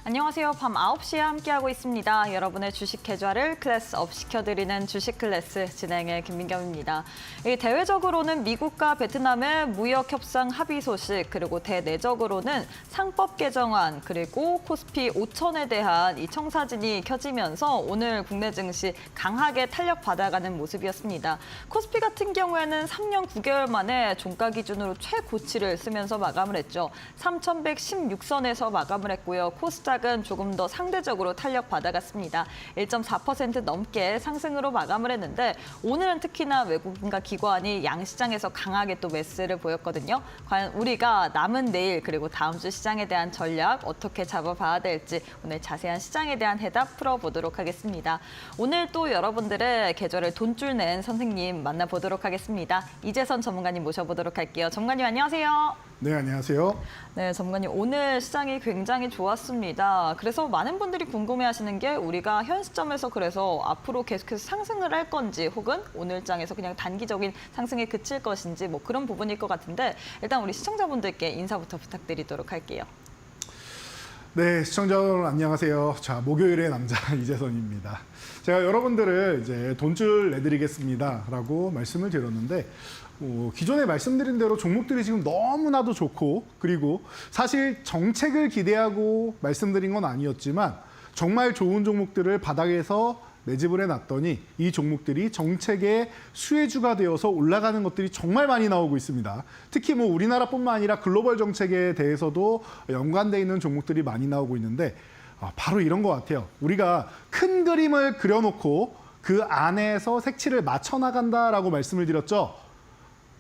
안녕하세요. 밤 9시에 함께하고 있습니다. 여러분의 주식 계좌를 클래스업 시켜드리는 주식 클래스 진행의 김민경입니다. 대외적으로는 미국과 베트남의 무역 협상 합의 소식, 그리고 대내적으로는 상법 개정안, 그리고 코스피 5천에 대한 이 청사진이 켜지면서 오늘 국내 증시 강하게 탄력받아가는 모습이었습니다. 코스피 같은 경우에는 3년 9개월 만에 종가 기준으로 최고치를 쓰면서 마감을 했죠. 3,116선에서 마감을 했고요. 코스닥은 조금 더 상대적으로 탄력받아갔습니다. 1.4% 넘게 상승으로 마감을 했는데 오늘은 특히나 외국인과 기관이 양시장에서 강하게 또 매수를 보였거든요. 과연 우리가 남은 내일 그리고 다음 주 시장에 대한 전략 어떻게 잡아봐야 될지 오늘 자세한 시장에 대한 해답 풀어보도록 하겠습니다. 오늘 또 여러분들의 계좌를 돈줄 낸 선생님 만나보도록 하겠습니다. 이재선 전문가님 모셔보도록 할게요. 전문가님 안녕하세요. 네, 안녕하세요. 네, 전문가님 오늘 시장이 굉장히 좋았습니다. 그래서 많은 분들이 궁금해하시는 게 우리가 현 시점에서 그래서 앞으로 계속해서 상승을 할 건지 혹은 오늘장에서 그냥 단기적인 상승에 그칠 것인지 뭐 그런 부분일 것 같은데 일단 우리 시청자분들께 인사부터 부탁드리도록 할게요. 네, 시청자 여러분 안녕하세요. 자, 목요일의 남자 이재선입니다. 제가 여러분들을 이제 돈줄 내드리겠습니다라고 말씀을 드렸는데 기존에 말씀드린 대로 종목들이 지금 너무나도 좋고 그리고 사실 정책을 기대하고 말씀드린 건 아니었지만 정말 좋은 종목들을 바닥에서 매집을 해놨더니 이 종목들이 정책의 수혜주가 되어서 올라가는 것들이 정말 많이 나오고 있습니다. 특히 뭐 우리나라뿐만 아니라 글로벌 정책에 대해서도 연관돼 있는 종목들이 많이 나오고 있는데 바로 이런 것 같아요. 우리가 큰 그림을 그려놓고 그 안에서 색칠을 맞춰 나간다라고 말씀을 드렸죠.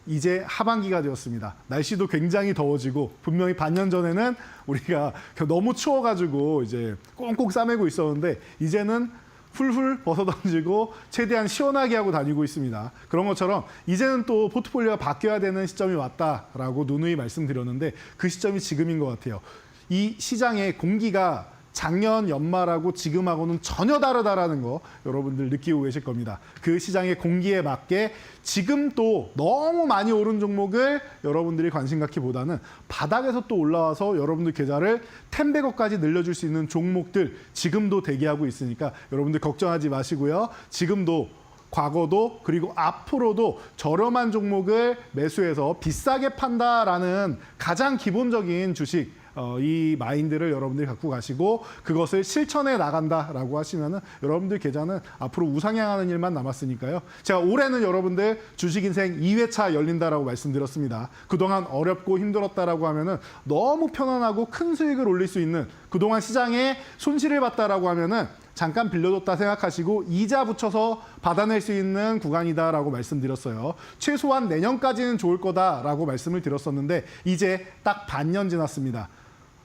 이제 하반기가 되었습니다. 날씨도 굉장히 더워지고 분명히 반년 전에는 우리가 너무 추워가지고 이제 꽁꽁 싸매고 있었는데 이제는 훌훌 벗어던지고 최대한 시원하게 하고 다니고 있습니다. 그런 것처럼 이제는 또 포트폴리오가 바뀌어야 되는 시점이 왔다라고 누누이 말씀드렸는데 그 시점이 지금인 것 같아요. 이 시장의 공기가 작년 연말하고 지금하고는 전혀 다르다라는 거 여러분들 느끼고 계실 겁니다. 그 시장의 공기에 맞게 지금 또 너무 많이 오른 종목을 여러분들이 관심 갖기보다는 바닥에서 또 올라와서 여러분들 계좌를 10배거까지 늘려줄 수 있는 종목들 지금도 대기하고 있으니까 여러분들 걱정하지 마시고요. 지금도 과거도 그리고 앞으로도 저렴한 종목을 매수해서 비싸게 판다라는 가장 기본적인 주식 이 마인드를 여러분들이 갖고 가시고 그것을 실천해 나간다라고 하시면은 여러분들 계좌는 앞으로 우상향하는 일만 남았으니까요. 제가 올해는 여러분들 주식 인생 2회차 열린다라고 말씀드렸습니다. 그동안 어렵고 힘들었다라고 하면은 너무 편안하고 큰 수익을 올릴 수 있는 그동안 시장에 손실을 봤다라고 하면은 잠깐 빌려줬다 생각하시고 이자 붙여서 받아낼 수 있는 구간이다라고 말씀드렸어요. 최소한 내년까지는 좋을 거다라고 말씀을 드렸었는데 이제 딱 반년 지났습니다.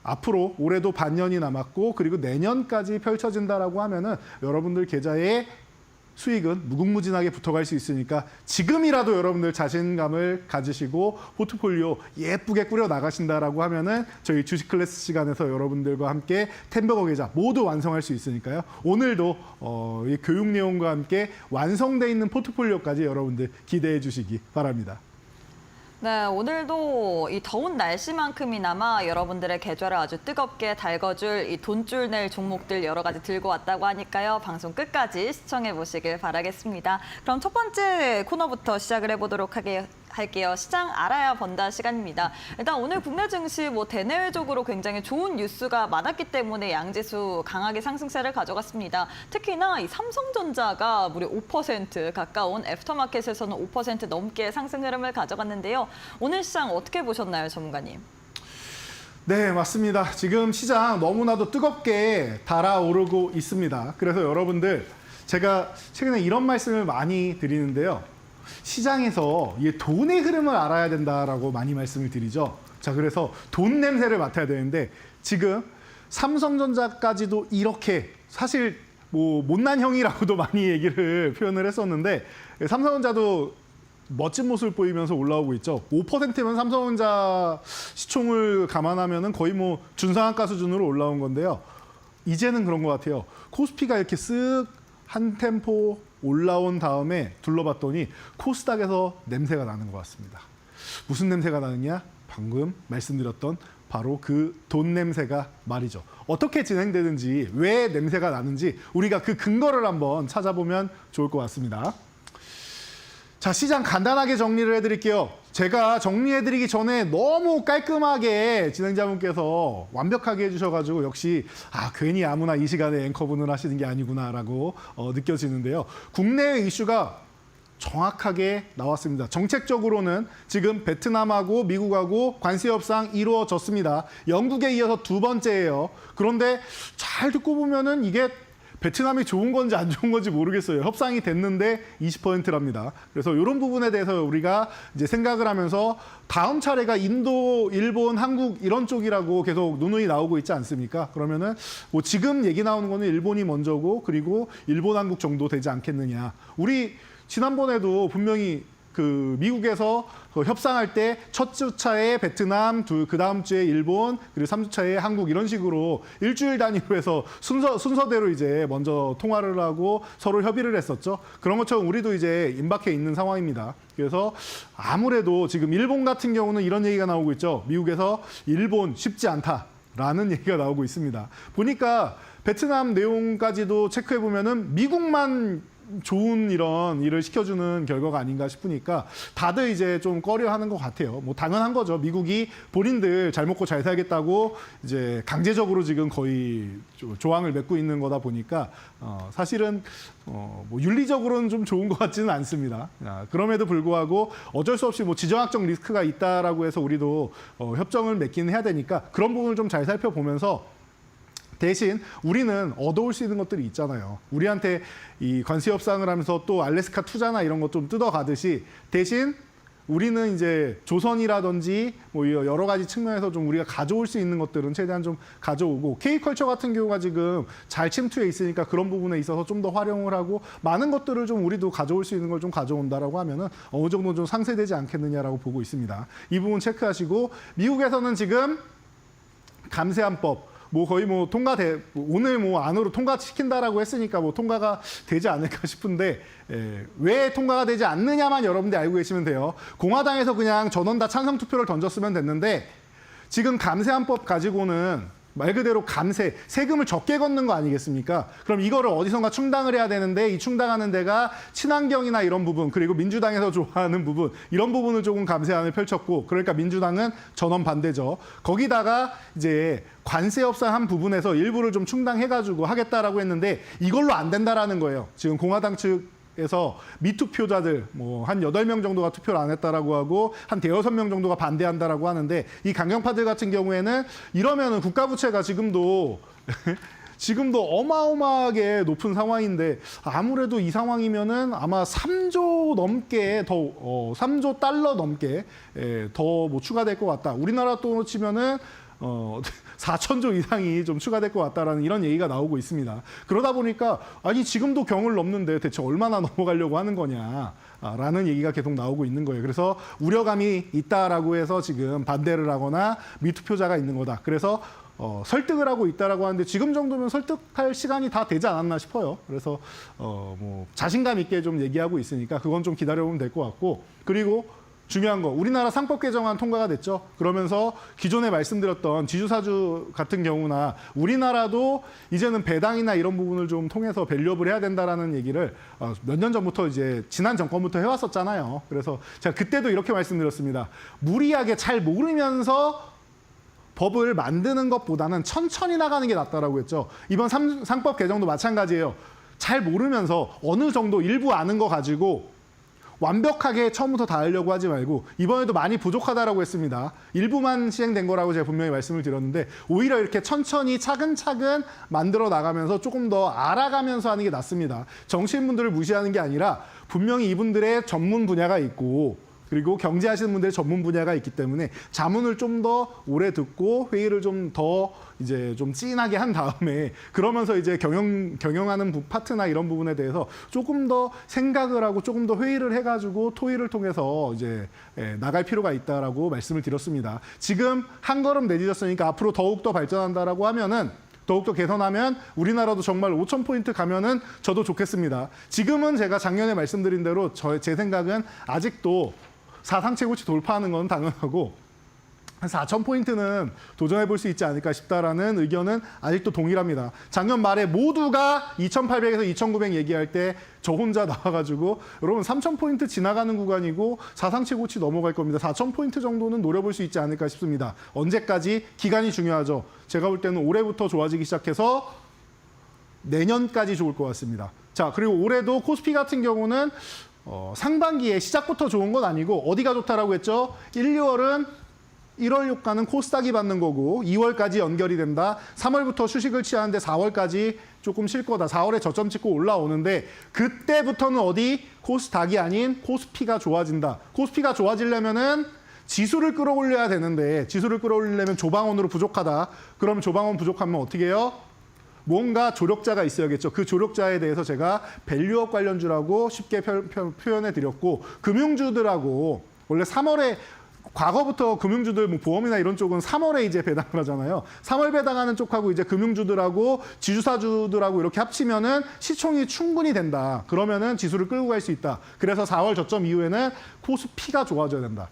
앞으로 올해도 반년이 남았고 그리고 내년까지 펼쳐진다라고 하면은 여러분들 계좌에 수익은 무궁무진하게 붙어갈 수 있으니까 지금이라도 여러분들 자신감을 가지시고 포트폴리오 예쁘게 꾸려 나가신다라고 하면은 저희 주식 클래스 시간에서 여러분들과 함께 10배거 계좌 모두 완성할 수 있으니까요. 오늘도 이 교육 내용과 함께 완성돼 있는 포트폴리오까지 여러분들 기대해 주시기 바랍니다. 네, 오늘도 이 더운 날씨만큼이나마 여러분들의 계좌를 아주 뜨겁게 달궈줄 이 돈줄 낼 종목들 여러 가지 들고 왔다고 하니까요. 방송 끝까지 시청해 보시길 바라겠습니다. 그럼 첫 번째 코너부터 시작을 해보도록 할게요. 시장 알아야 번다 시간입니다. 일단 오늘 국내 증시 대내외적으로 굉장히 좋은 뉴스가 많았기 때문에 양지수 강하게 상승세를 가져갔습니다. 특히나 이 삼성전자가 무려 5% 가까운 애프터마켓에서는 5% 넘게 상승 흐름을 가져갔는데요. 오늘 시장 어떻게 보셨나요, 전문가님? 네, 맞습니다. 지금 시장 너무나도 뜨겁게 달아오르고 있습니다. 그래서 여러분들 제가 최근에 이런 말씀을 많이 드리는데요. 시장에서 이 돈의 흐름을 알아야 된다라고 많이 말씀을 드리죠. 자, 그래서 돈 냄새를 맡아야 되는데 지금 삼성전자까지도 이렇게 사실 못난 형이라고도 많이 얘기를 표현을 했었는데 삼성전자도 멋진 모습을 보이면서 올라오고 있죠. 5%면 삼성전자 시총을 감안하면은 거의 준상한가 수준으로 올라온 건데요. 이제는 그런 것 같아요. 코스피가 이렇게 쓱 한 템포 올라온 다음에 둘러봤더니 코스닥에서 냄새가 나는 것 같습니다. 무슨 냄새가 나느냐? 방금 말씀드렸던 바로 그 돈 냄새가 말이죠. 어떻게 진행되는지, 왜 냄새가 나는지 우리가 그 근거를 한번 찾아보면 좋을 것 같습니다. 자, 시장 간단하게 정리를 해드릴게요. 제가 정리해드리기 전에 너무 깔끔하게 진행자분께서 완벽하게 해주셔가지고 역시 괜히 아무나 이 시간에 앵커분을 하시는 게 아니구나라고 느껴지는데요. 국내의 이슈가 정확하게 나왔습니다. 정책적으로는 지금 베트남하고 미국하고 관세 협상 이루어졌습니다. 영국에 이어서 두 번째예요. 그런데 잘 듣고 보면은 이게 베트남이 좋은 건지 안 좋은 건지 모르겠어요. 협상이 됐는데 20%랍니다. 그래서 이런 부분에 대해서 우리가 이제 생각을 하면서 다음 차례가 인도, 일본, 한국 이런 쪽이라고 계속 누누이 나오고 있지 않습니까? 그러면은 뭐 지금 얘기 나오는 거는 일본이 먼저고 그리고 일본, 한국 정도 되지 않겠느냐. 우리 지난번에도 분명히 그 미국에서 그 협상할 때 첫 주차에 베트남, 그 다음 주에 일본, 그리고 3주차에 한국 이런 식으로 일주일 단위로 해서 순서대로 이제 먼저 통화를 하고 서로 협의를 했었죠. 그런 것처럼 우리도 이제 임박해 있는 상황입니다. 그래서 아무래도 지금 일본 같은 경우는 이런 얘기가 나오고 있죠. 미국에서 일본 쉽지 않다라는 얘기가 나오고 있습니다. 보니까 베트남 내용까지도 체크해 보면은 미국만 좋은 이런 일을 시켜주는 결과가 아닌가 싶으니까 다들 이제 좀 꺼려하는 것 같아요. 뭐 당연한 거죠. 미국이 본인들 잘 먹고 잘 살겠다고 이제 강제적으로 지금 거의 조항을 맺고 있는 거다 보니까 사실은 뭐 윤리적으로는 좀 좋은 것 같지는 않습니다. 그럼에도 불구하고 어쩔 수 없이 뭐 지정학적 리스크가 있다라고 해서 우리도 협정을 맺기는 해야 되니까 그런 부분을 좀 잘 살펴보면서 대신 우리는 얻어올 수 있는 것들이 있잖아요. 우리한테 이 관세 협상을 하면서 또 알래스카 투자나 이런 것 좀 뜯어가듯이 대신 우리는 이제 조선이라든지 뭐 여러 가지 측면에서 좀 우리가 가져올 수 있는 것들은 최대한 좀 가져오고 K컬처 같은 경우가 지금 잘 침투해 있으니까 그런 부분에 있어서 좀 더 활용을 하고 많은 것들을 좀 우리도 가져올 수 있는 걸 좀 가져온다라고 하면은 어느 정도 좀 상쇄되지 않겠느냐라고 보고 있습니다. 이 부분 체크하시고 미국에서는 지금 감세안법 뭐 거의 뭐 오늘 뭐 안으로 통과시킨다라고 했으니까 뭐 통과가 되지 않을까 싶은데 왜 통과가 되지 않느냐만 여러분들 알고 계시면 돼요. 공화당에서 그냥 전원 다 찬성 투표를 던졌으면 됐는데 지금 감세안법 가지고는 말 그대로 감세, 세금을 적게 걷는 거 아니겠습니까? 그럼 이거를 어디선가 충당을 해야 되는데 이 충당하는 데가 친환경이나 이런 부분 그리고 민주당에서 좋아하는 부분 이런 부분을 조금 감세안을 펼쳤고 그러니까 민주당은 전원 반대죠. 거기다가 이제 관세 협상한 부분에서 일부를 좀 충당해가지고 하겠다라고 했는데 이걸로 안 된다라는 거예요. 지금 공화당 측에서 미투표자들 뭐 한 8명 정도가 투표를 안 했다라고 하고 한 5-6명 정도가 반대한다라고 하는데 이 강경파들 같은 경우에는 이러면은 국가 부채가 지금도 어마어마하게 높은 상황인데 아무래도 이 상황이면은 아마 3조 넘게 더 3조 달러 넘게 더 뭐 추가될 것 같다. 우리나라 돈으로 치면은 4천조 이상이 좀 추가될 것 같다라는 이런 얘기가 나오고 있습니다. 그러다 보니까 아니 지금도 경을 넘는데 대체 얼마나 넘어가려고 하는 거냐라는 얘기가 계속 나오고 있는 거예요. 그래서 우려감이 있다라고 해서 지금 반대를 하거나 미투표자가 있는 거다. 그래서 설득을 하고 있다라고 하는데 지금 정도면 설득할 시간이 다 되지 않았나 싶어요. 그래서 뭐 자신감 있게 좀 얘기하고 있으니까 그건 좀 기다려보면 될 것 같고 그리고 중요한 거, 우리나라 상법 개정안 통과가 됐죠. 그러면서 기존에 말씀드렸던 지주사주 같은 경우나 우리나라도 이제는 배당이나 이런 부분을 좀 통해서 밸류업을 해야 된다라는 얘기를 몇 년 전부터 이제 지난 정권부터 해왔었잖아요. 그래서 제가 그때도 이렇게 말씀드렸습니다. 무리하게 잘 모르면서 법을 만드는 것보다는 천천히 나가는 게 낫다라고 했죠. 이번 상법 개정도 마찬가지예요. 잘 모르면서 어느 정도 일부 아는 거 가지고 완벽하게 처음부터 다 하려고 하지 말고 이번에도 많이 부족하다라고 했습니다. 일부만 시행된 거라고 제가 분명히 말씀을 드렸는데 오히려 이렇게 천천히 차근차근 만들어 나가면서 조금 더 알아가면서 하는 게 낫습니다. 정치인분들을 무시하는 게 아니라 분명히 이분들의 전문 분야가 있고 그리고 경제하시는 분들의 전문 분야가 있기 때문에 자문을 좀 더 오래 듣고 회의를 좀 더 이제 좀 진하게 한 다음에 그러면서 이제 경영하는 파트나 이런 부분에 대해서 조금 더 생각을 하고 조금 더 회의를 해가지고 토의를 통해서 이제 나갈 필요가 있다라고 말씀을 드렸습니다. 지금 한 걸음 내딛었으니까 앞으로 더욱 더 발전한다라고 하면은 더욱더 개선하면 우리나라도 정말 5,000포인트 가면은 저도 좋겠습니다. 지금은 제가 작년에 말씀드린 대로 제 생각은 아직도 사상 최고치 돌파하는 건 당연하고 한 4,000포인트는 도전해 볼 수 있지 않을까 싶다라는 의견은 아직도 동일합니다. 작년 말에 모두가 2,800에서 2,900 얘기할 때 저 혼자 나와가지고 여러분 3,000포인트 지나가는 구간이고 사상 최고치 넘어갈 겁니다. 4,000포인트 정도는 노려볼 수 있지 않을까 싶습니다. 언제까지? 기간이 중요하죠. 제가 볼 때는 올해부터 좋아지기 시작해서 내년까지 좋을 것 같습니다. 자, 그리고 올해도 코스피 같은 경우는 상반기에 시작부터 좋은 건 아니고 어디가 좋다라고 했죠? 1, 2월은 1월 효과는 코스닥이 받는 거고 2월까지 연결이 된다. 3월부터 휴식을 취하는데 4월까지 조금 쉴 거다. 4월에 저점 찍고 올라오는데 그때부터는 어디? 코스닥이 아닌 코스피가 좋아진다. 코스피가 좋아지려면은 지수를 끌어올려야 되는데 지수를 끌어올리려면 조방원으로 부족하다. 그럼 조방원 부족하면 어떻게 해요? 뭔가 조력자가 있어야겠죠. 그 조력자에 대해서 제가 밸류업 관련주라고 쉽게 표현해 드렸고 금융주들하고 원래 3월에 과거부터 금융주들 뭐 보험이나 이런 쪽은 3월에 이제 배당을 하잖아요. 3월 배당하는 쪽하고 이제 금융주들하고 지주사주들하고 이렇게 합치면은 시총이 충분히 된다. 그러면은 지수를 끌고 갈 수 있다. 그래서 4월 저점 이후에는 코스피가 좋아져야 된다.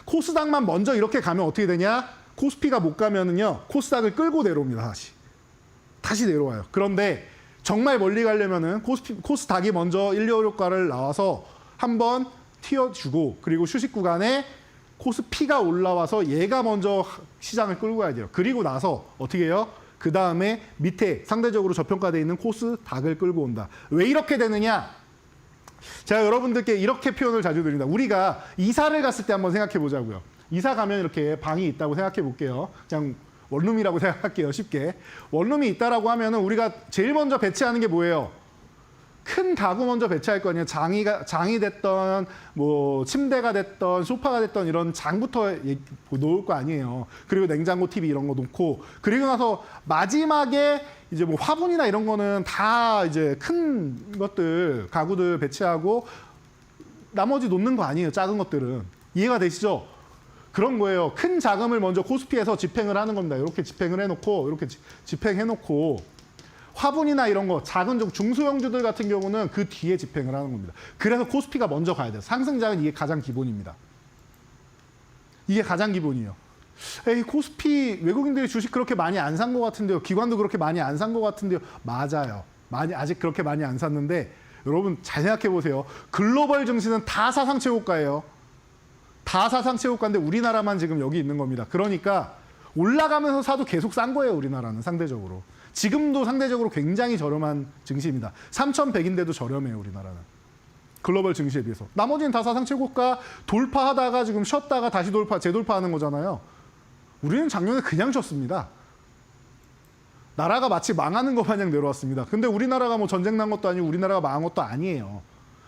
코스닥만 먼저 이렇게 가면 어떻게 되냐? 코스피가 못 가면은요. 코스닥을 끌고 내려옵니다. 다시 내려와요. 그런데 정말 멀리 가려면은 코스닥이 먼저 1, 2월 효과를 나와서 한번 튀어주고 그리고 휴식 구간에 코스피가 올라와서 얘가 먼저 시장을 끌고 가야 돼요. 그리고 나서 어떻게 해요? 그 다음에 밑에 상대적으로 저평가되어 있는 코스닥을 끌고 온다. 왜 이렇게 되느냐? 제가 여러분들께 이렇게 표현을 자주 드립니다. 우리가 이사를 갔을 때 한번 생각해 보자고요. 이사 가면 이렇게 방이 있다고 생각해 볼게요. 그냥 원룸이라고 생각할게요. 쉽게. 원룸이 있다라고 하면은 우리가 제일 먼저 배치하는 게 뭐예요? 큰 가구 먼저 배치할 거 아니에요. 장이 됐던 뭐 침대가 됐던 소파가 됐던 이런 장부터 놓을 거 아니에요. 그리고 냉장고, TV 이런 거 놓고 그리고 나서 마지막에 이제 뭐 화분이나 이런 거는 다 이제 큰 것들 가구들 배치하고 나머지 놓는 거 아니에요. 작은 것들은. 이해가 되시죠? 그런 거예요. 큰 자금을 먼저 코스피에서 집행을 하는 겁니다. 이렇게 집행을 해놓고 이렇게 집행해놓고 화분이나 이런 거 작은 중소형주들 같은 경우는 그 뒤에 집행을 하는 겁니다. 그래서 코스피가 먼저 가야 돼요. 상승장은 이게 가장 기본입니다. 이게 가장 기본이에요. 에이, 코스피 외국인들이 주식 그렇게 많이 안 산 것 같은데요. 기관도 그렇게 많이 안 산 것 같은데요. 맞아요. 아직 그렇게 많이 안 샀는데 여러분 잘 생각해 보세요. 글로벌 증시는 다 사상 최고가예요. 다 사상 최고가인데 우리나라만 지금 여기 있는 겁니다. 그러니까 올라가면서 사도 계속 싼 거예요. 우리나라는 상대적으로. 지금도 상대적으로 굉장히 저렴한 증시입니다. 3,100인데도 저렴해요, 우리나라는. 글로벌 증시에 비해서. 나머지는 다 사상 최고가 돌파하다가 지금 쉬었다가 다시 재돌파하는 거잖아요. 우리는 작년에 그냥 쉬었습니다. 나라가 마치 망하는 것 마냥 내려왔습니다. 근데 우리나라가 뭐 전쟁 난 것도 아니고 우리나라가 망한 것도 아니에요.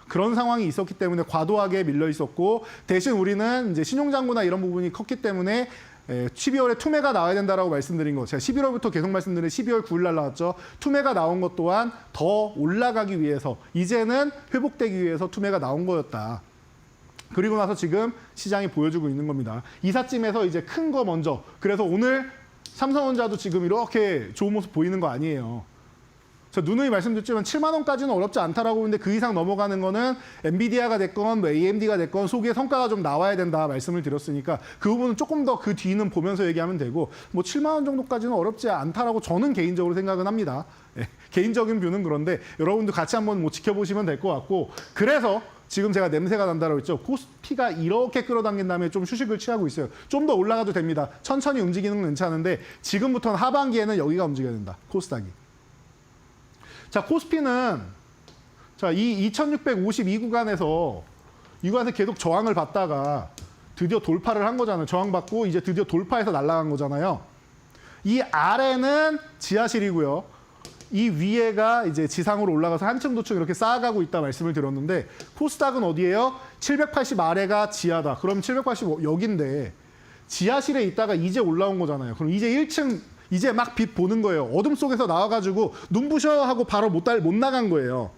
그런 상황이 있었기 때문에 과도하게 밀려 있었고 대신 우리는 이제 신용장부나 이런 부분이 컸기 때문에 12월에 투매가 나와야 된다라고 말씀드린 거. 제가 11월부터 계속 말씀드린 12월 9일 날 나왔죠. 투매가 나온 것 또한 더 올라가기 위해서 이제는 회복되기 위해서 투매가 나온 거였다. 그리고 나서 지금 시장이 보여주고 있는 겁니다. 이삿짐에서 이제 큰 거 먼저. 그래서 오늘 삼성전자도 지금 이렇게 좋은 모습 보이는 거 아니에요. 저 누누이 말씀드렸지만 7만 원까지는 어렵지 않다라고 하는데 그 이상 넘어가는 거는 엔비디아가 됐건 뭐 AMD가 됐건 속에 성과가 좀 나와야 된다 말씀을 드렸으니까 그 부분은 조금 더 그 뒤는 보면서 얘기하면 되고 뭐 7만 원 정도까지는 어렵지 않다라고 저는 개인적으로 생각은 합니다. 예, 개인적인 뷰는 그런데 여러분도 같이 한번 뭐 지켜보시면 될 것 같고 그래서 지금 제가 냄새가 난다라고 했죠. 코스피가 이렇게 끌어당긴 다음에 좀 휴식을 취하고 있어요. 좀 더 올라가도 됩니다. 천천히 움직이는 건 괜찮은데 지금부터는 하반기에는 여기가 움직여야 된다. 코스닥이. 자, 코스피는 자, 이 2652 구간에서 이 구간에서 계속 저항을 받다가 드디어 돌파를 한 거잖아요. 저항받고 이제 드디어 돌파해서 날아간 거잖아요. 이 아래는 지하실이고요. 이 위에가 이제 지상으로 올라가서 한층 도층 이렇게 쌓아가고 있다 말씀을 드렸는데 코스닥은 어디예요? 780 아래가 지하다. 그럼 780 여긴데 지하실에 있다가 이제 올라온 거잖아요. 그럼 이제 1층 이제 막 빛 보는 거예요. 어둠 속에서 나와가지고 눈부셔 하고 바로 못 나간 거예요.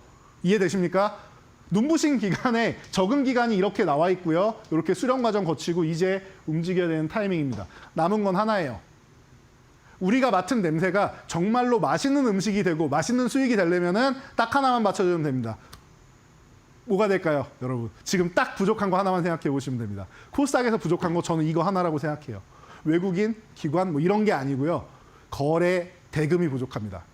이해되십니까? 눈부신 기간에 적응 기간이 이렇게 나와 있고요. 이렇게 수렴 과정 거치고 이제 움직여야 되는 타이밍입니다. 남은 건 하나예요. 우리가 맡은 냄새가 정말로 맛있는 음식이 되고 맛있는 수익이 되려면은 딱 하나만 맞춰주면 됩니다. 뭐가 될까요, 여러분? 지금 딱 부족한 거 하나만 생각해 보시면 됩니다. 코스닥에서 부족한 거 저는 이거 하나라고 생각해요. 외국인, 기관 뭐 이런 게 아니고요. 거래 대금이 부족합니다.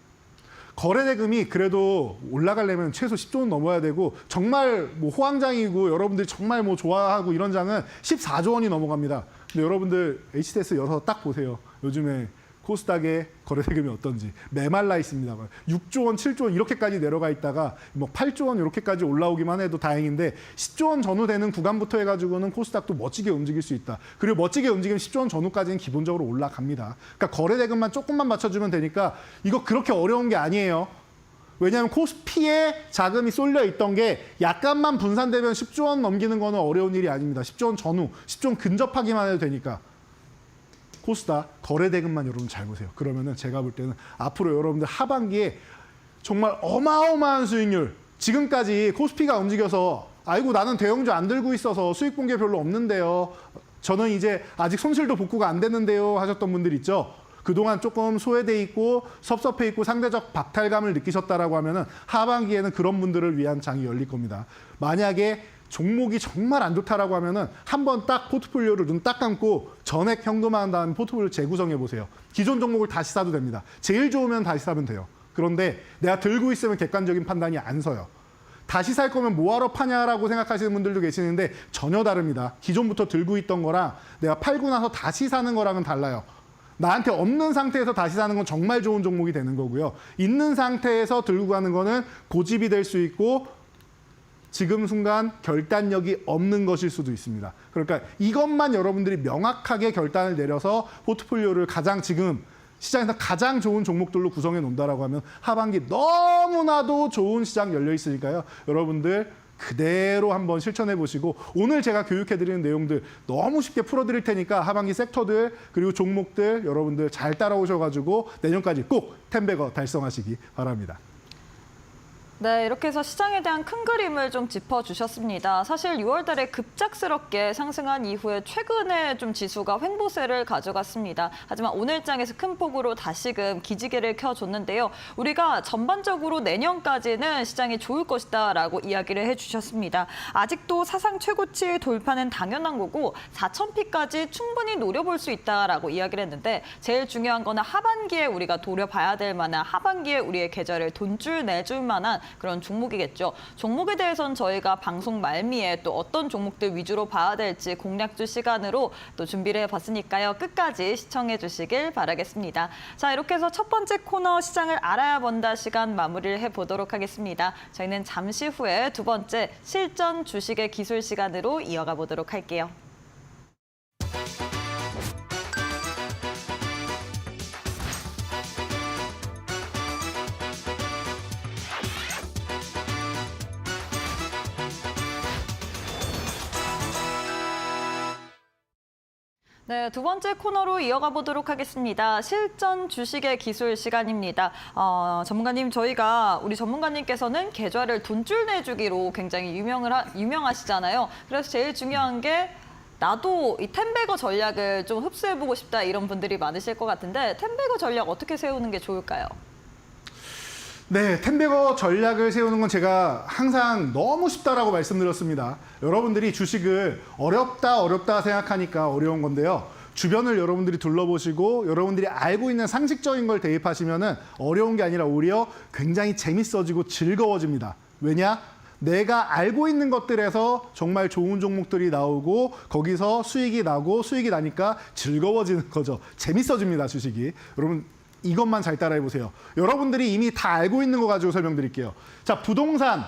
거래 대금이 그래도 올라가려면 최소 10조 원 넘어야 되고 정말 뭐 호황장이고 여러분들이 정말 뭐 좋아하고 이런 장은 14조 원이 넘어갑니다. 근데 여러분들 HTS 열어서 딱 보세요. 요즘에 코스닥의 거래 대금이 어떤지 메말라 있습니다. 6조 원, 7조 원 이렇게까지 내려가 있다가 뭐 8조 원 이렇게까지 올라오기만 해도 다행인데 10조 원 전후 되는 구간부터 해가지고는 코스닥도 멋지게 움직일 수 있다. 그리고 멋지게 움직이면 10조 원 전후까지는 기본적으로 올라갑니다. 그러니까 거래 대금만 조금만 맞춰주면 되니까 이거 그렇게 어려운 게 아니에요. 왜냐하면 코스피에 자금이 쏠려 있던 게 약간만 분산되면 10조 원 넘기는 거는 어려운 일이 아닙니다. 10조 원 전후, 10조 원 근접하기만 해도 되니까. 코스닥 거래 대금만 여러분 잘 보세요. 그러면은 제가 볼 때는 앞으로 여러분들 하반기에 정말 어마어마한 수익률. 지금까지 코스피가 움직여서 아이고 나는 대형주 안 들고 있어서 수익 본 게 별로 없는데요. 저는 이제 아직 손실도 복구가 안 됐는데요 하셨던 분들 있죠. 그동안 조금 소외돼 있고 섭섭해 있고 상대적 박탈감을 느끼셨다라고 하면은 하반기에는 그런 분들을 위한 장이 열릴 겁니다. 만약에 종목이 정말 안 좋다라고 하면은 한번 딱 포트폴리오를 눈 딱 감고 전액 현금화한 다음에 포트폴리오 재구성해 보세요. 기존 종목을 다시 사도 됩니다. 제일 좋으면 다시 사면 돼요. 그런데 내가 들고 있으면 객관적인 판단이 안 서요. 다시 살 거면 뭐하러 파냐라고 생각하시는 분들도 계시는데 전혀 다릅니다. 기존부터 들고 있던 거랑 내가 팔고 나서 다시 사는 거랑은 달라요. 나한테 없는 상태에서 다시 사는 건 정말 좋은 종목이 되는 거고요. 있는 상태에서 들고 가는 거는 고집이 될 수 있고 지금 순간 결단력이 없는 것일 수도 있습니다. 그러니까 이것만 여러분들이 명확하게 결단을 내려서 포트폴리오를 가장 지금 시장에서 가장 좋은 종목들로 구성해 놓는다라고 하면 하반기 너무나도 좋은 시장 열려 있으니까요. 여러분들 그대로 한번 실천해 보시고 오늘 제가 교육해 드리는 내용들 너무 쉽게 풀어 드릴 테니까 하반기 섹터들 그리고 종목들 여러분들 잘 따라오셔 가지고 내년까지 꼭 10배거 달성하시기 바랍니다. 네, 이렇게 해서 시장에 대한 큰 그림을 좀 짚어주셨습니다. 사실 6월 달에 급작스럽게 상승한 이후에 최근에 좀 지수가 횡보세를 가져갔습니다. 하지만 오늘장에서 큰 폭으로 다시금 기지개를 켜줬는데요. 우리가 전반적으로 내년까지는 시장이 좋을 것이다라고 이야기를 해주셨습니다. 아직도 사상 최고치 돌파는 당연한 거고 4,000피까지 충분히 노려볼 수 있다라고 이야기를 했는데 제일 중요한 거는 하반기에 우리가 노려봐야 될 만한 하반기에 우리의 계좌를 돈줄 내줄 만한 그런 종목이겠죠. 종목에 대해서는 저희가 방송 말미에 또 어떤 종목들 위주로 봐야 될지 공략주 시간으로 또 준비를 해봤으니까요. 끝까지 시청해 주시길 바라겠습니다. 자, 이렇게 해서 첫 번째 코너 시장을 알아야 본다 시간 마무리를 해보도록 하겠습니다. 저희는 잠시 후에 두 번째 실전 주식의 기술 시간으로 이어가 보도록 할게요. 네, 두 번째 코너로 이어가 보도록 하겠습니다. 실전 주식의 기술 시간입니다. 전문가님, 우리 전문가님께서는 계좌를 돈줄 내주기로 굉장히 유명하시잖아요. 그래서 제일 중요한 게 나도 이 텐베거 전략을 좀 흡수해보고 싶다 이런 분들이 많으실 것 같은데 텐베거 전략 어떻게 세우는 게 좋을까요? 네, 텐베거 전략을 세우는 건 제가 항상 너무 쉽다라고 말씀드렸습니다. 여러분들이 주식을 어렵다 생각하니까 어려운 건데요. 주변을 여러분들이 둘러보시고 여러분들이 알고 있는 상식적인 걸 대입하시면은 어려운 게 아니라 오히려 굉장히 재밌어지고 즐거워집니다. 왜냐? 내가 알고 있는 것들에서 정말 좋은 종목들이 나오고 거기서 수익이 나니까 즐거워지는 거죠. 재밌어집니다, 주식이. 여러분 이것만 잘 따라해 보세요. 여러분들이 이미 다 알고 있는 거 가지고 설명드릴게요. 자, 부동산.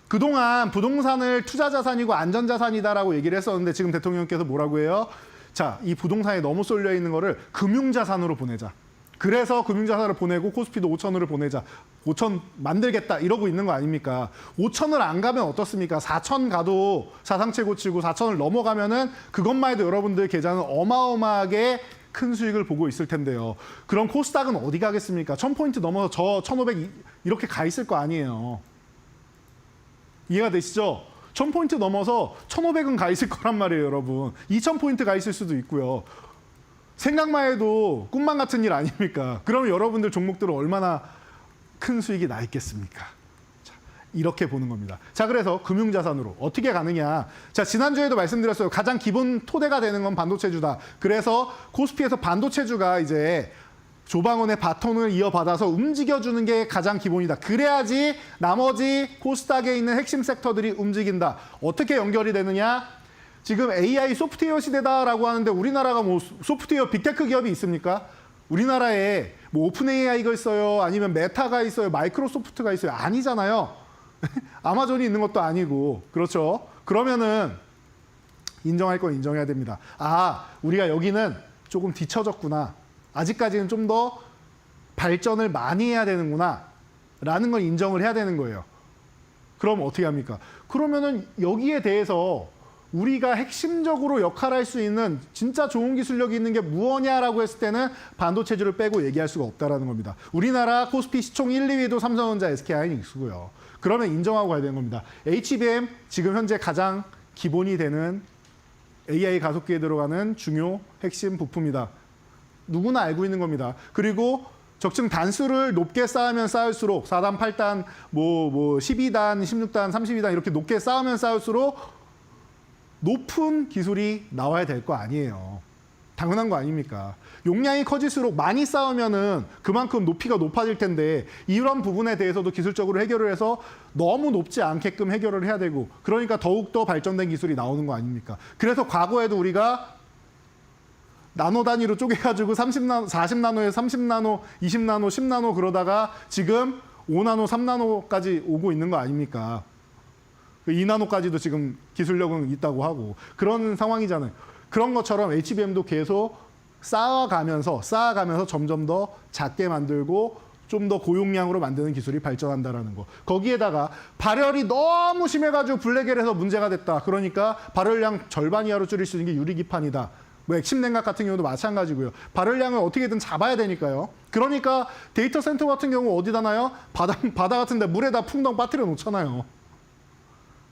그동안 부동산을 투자자산이고 안전자산이다라고 얘기를 했었는데 지금 대통령께서 뭐라고 해요? 자, 이 부동산에 너무 쏠려 있는 거를 금융자산으로 보내자. 그래서 금융자산을 보내고 코스피도 5천으로 보내자. 5천 만들겠다 이러고 있는 거 아닙니까? 5천을 안 가면 어떻습니까? 4천 가도 사상 최고치고 4천을 넘어가면은 그것만 해도 여러분들 계좌는 어마어마하게 큰 수익을 보고 있을 텐데요. 그럼 코스닥은 어디 가겠습니까? 1000포인트 넘어서 저 1500 이렇게 가 있을 거 아니에요. 이해가 되시죠? 1000포인트 넘어서 1500은 가 있을 거란 말이에요, 여러분. 2000포인트 가 있을 수도 있고요. 생각만 해도 꿈만 같은 일 아닙니까? 그러면 여러분들 종목들은 얼마나 큰 수익이 나 있겠습니까? 자, 이렇게 보는 겁니다. 자, 그래서 금융자산으로 어떻게 가느냐. 자, 지난주에도 말씀드렸어요. 가장 기본 토대가 되는 건 반도체주다. 그래서 코스피에서 반도체주가 이제 조방원의 바톤을 이어받아서 움직여주는 게 가장 기본이다. 그래야지 나머지 코스닥에 있는 핵심 섹터들이 움직인다. 어떻게 연결이 되느냐? 지금 AI 소프트웨어 시대다라고 하는데 우리나라가 뭐 소프트웨어 빅테크 기업이 있습니까? 우리나라에 뭐 오픈 AI가 있어요. 아니면 메타가 있어요. 마이크로소프트가 있어요. 아니잖아요. 아마존이 있는 것도 아니고. 그렇죠? 그러면은 인정할 건 인정해야 됩니다. 아, 우리가 여기는 조금 뒤처졌구나. 아직까지는 좀 더 발전을 많이 해야 되는구나. 라는 걸 인정을 해야 되는 거예요. 그럼 어떻게 합니까? 그러면은 여기에 대해서 우리가 핵심적으로 역할할 수 있는 진짜 좋은 기술력이 있는 게 무엇냐라고 했을 때는 반도체주를 빼고 얘기할 수가 없다라는 겁니다. 우리나라 코스피 시총 1, 2위도 삼성전자, SK하이닉스고요. 그러면 인정하고 가야 되는 겁니다. HBM 지금 현재 가장 기본이 되는 AI 가속기에 들어가는 중요 핵심 부품이다. 누구나 알고 있는 겁니다. 그리고 적층 단수를 높게 쌓으면 쌓을수록 4단, 8단, 12단, 16단, 32단 이렇게 높게 쌓으면 쌓을수록 높은 기술이 나와야 될 거 아니에요. 당연한 거 아닙니까? 용량이 커질수록 많이 쌓으면은 그만큼 높이가 높아질 텐데 이런 부분에 대해서도 기술적으로 해결을 해서 너무 높지 않게끔 해결을 해야 되고 그러니까 더욱더 발전된 기술이 나오는 거 아닙니까? 그래서 과거에도 우리가 나노 단위로 쪼개가지고 40나노에서 30나노, 20나노, 10나노 그러다가 지금 5나노, 3나노까지 오고 있는 거 아닙니까? 2나노까지도 지금 기술력은 있다고 하고 그런 상황이잖아요. 그런 것처럼 HBM도 계속 쌓아가면서 점점 더 작게 만들고 좀 더 고용량으로 만드는 기술이 발전한다라는 거. 거기에다가 발열이 너무 심해가지고 블랙엘에서 문제가 됐다. 그러니까 발열량 절반 이하로 줄일 수 있는 게 유리기판이다. 뭐 액심 냉각 같은 경우도 마찬가지고요. 발열량을 어떻게든 잡아야 되니까요. 그러니까 데이터 센터 같은 경우 어디다 놔요? 바다 같은 데 물에다 풍덩 빠뜨려 놓잖아요.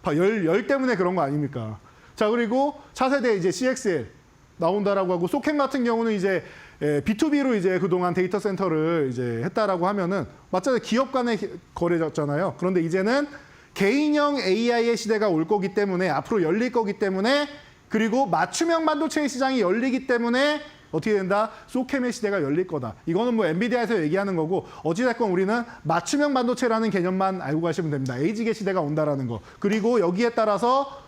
열 때문에 그런 거 아닙니까? 자, 그리고 차세대 이제 CXL 나온다라고 하고 소캠 같은 경우는 이제 B2B로 이제 그동안 데이터 센터를 이제 했다라고 하면은 맞잖아요. 기업 간의 거래였잖아요. 그런데 이제는 개인형 AI의 시대가 올 거기 때문에 앞으로 열릴 거기 때문에 그리고 맞춤형 반도체 시장이 열리기 때문에 어떻게 된다? 소캠의 시대가 열릴 거다. 이거는 뭐 엔비디아에서 얘기하는 거고 어찌됐건 우리는 맞춤형 반도체라는 개념만 알고 가시면 됩니다. 에이지계 시대가 온다라는 거. 그리고 여기에 따라서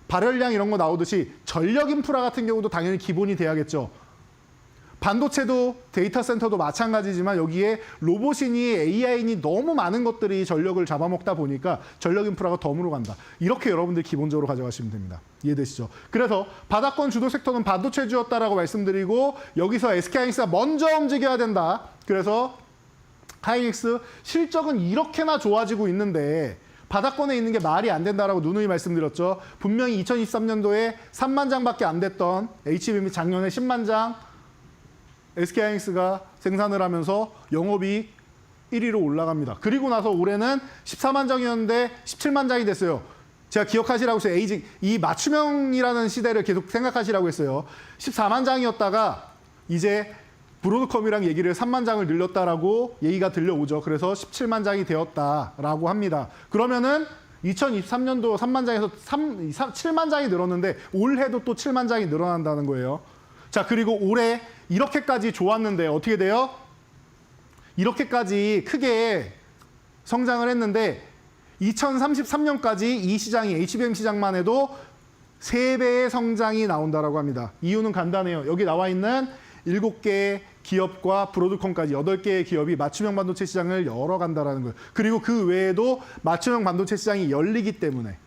발열량 이런 거 나오듯이 전력 인프라 같은 경우도 당연히 기본이 돼야겠죠. 반도체도 데이터 센터도 마찬가지지만 여기에 로봇이니 AI니 너무 많은 것들이 전력을 잡아먹다 보니까 전력 인프라가 덤으로 간다. 이렇게 여러분들 기본적으로 가져가시면 됩니다. 이해되시죠? 그래서 바닥권 주도 섹터는 반도체주였다라고 말씀드리고 여기서 SK하이닉스가 먼저 움직여야 된다. 그래서 하이닉스 실적은 이렇게나 좋아지고 있는데 바닥권에 있는 게 말이 안 된다라고 누누이 말씀드렸죠. 분명히 2023년도에 3만 장밖에 안 됐던 HBM이 작년에 10만 장 SK하이닉스가 생산을 하면서 영업이 1위로 올라갑니다. 그리고 나서 올해는 14만 장이었는데 17만 장이 됐어요. 제가 기억하시라고 했어요. 이 맞춤형이라는 시대를 계속 생각하시라고 했어요. 14만 장이었다가 이제 브로드컴이랑 얘기를 3만 장을 늘렸다라고 얘기가 들려오죠. 그래서 17만 장이 되었다라고 합니다. 그러면은 2023년도 3만 장에서 7만 장이 늘었는데 올해도 또 7만 장이 늘어난다는 거예요. 자, 그리고 올해 이렇게까지 좋았는데 어떻게 돼요? 이렇게까지 크게 성장을 했는데 2033년까지 이 시장이 HBM 시장만 해도 3배의 성장이 나온다라고 합니다. 이유는 간단해요. 여기 나와 있는 7개의 기업과 브로드컴까지 8개의 기업이 맞춤형 반도체 시장을 열어간다라는 거예요. 그리고 그 외에도 맞춤형 반도체 시장이 열리기 때문에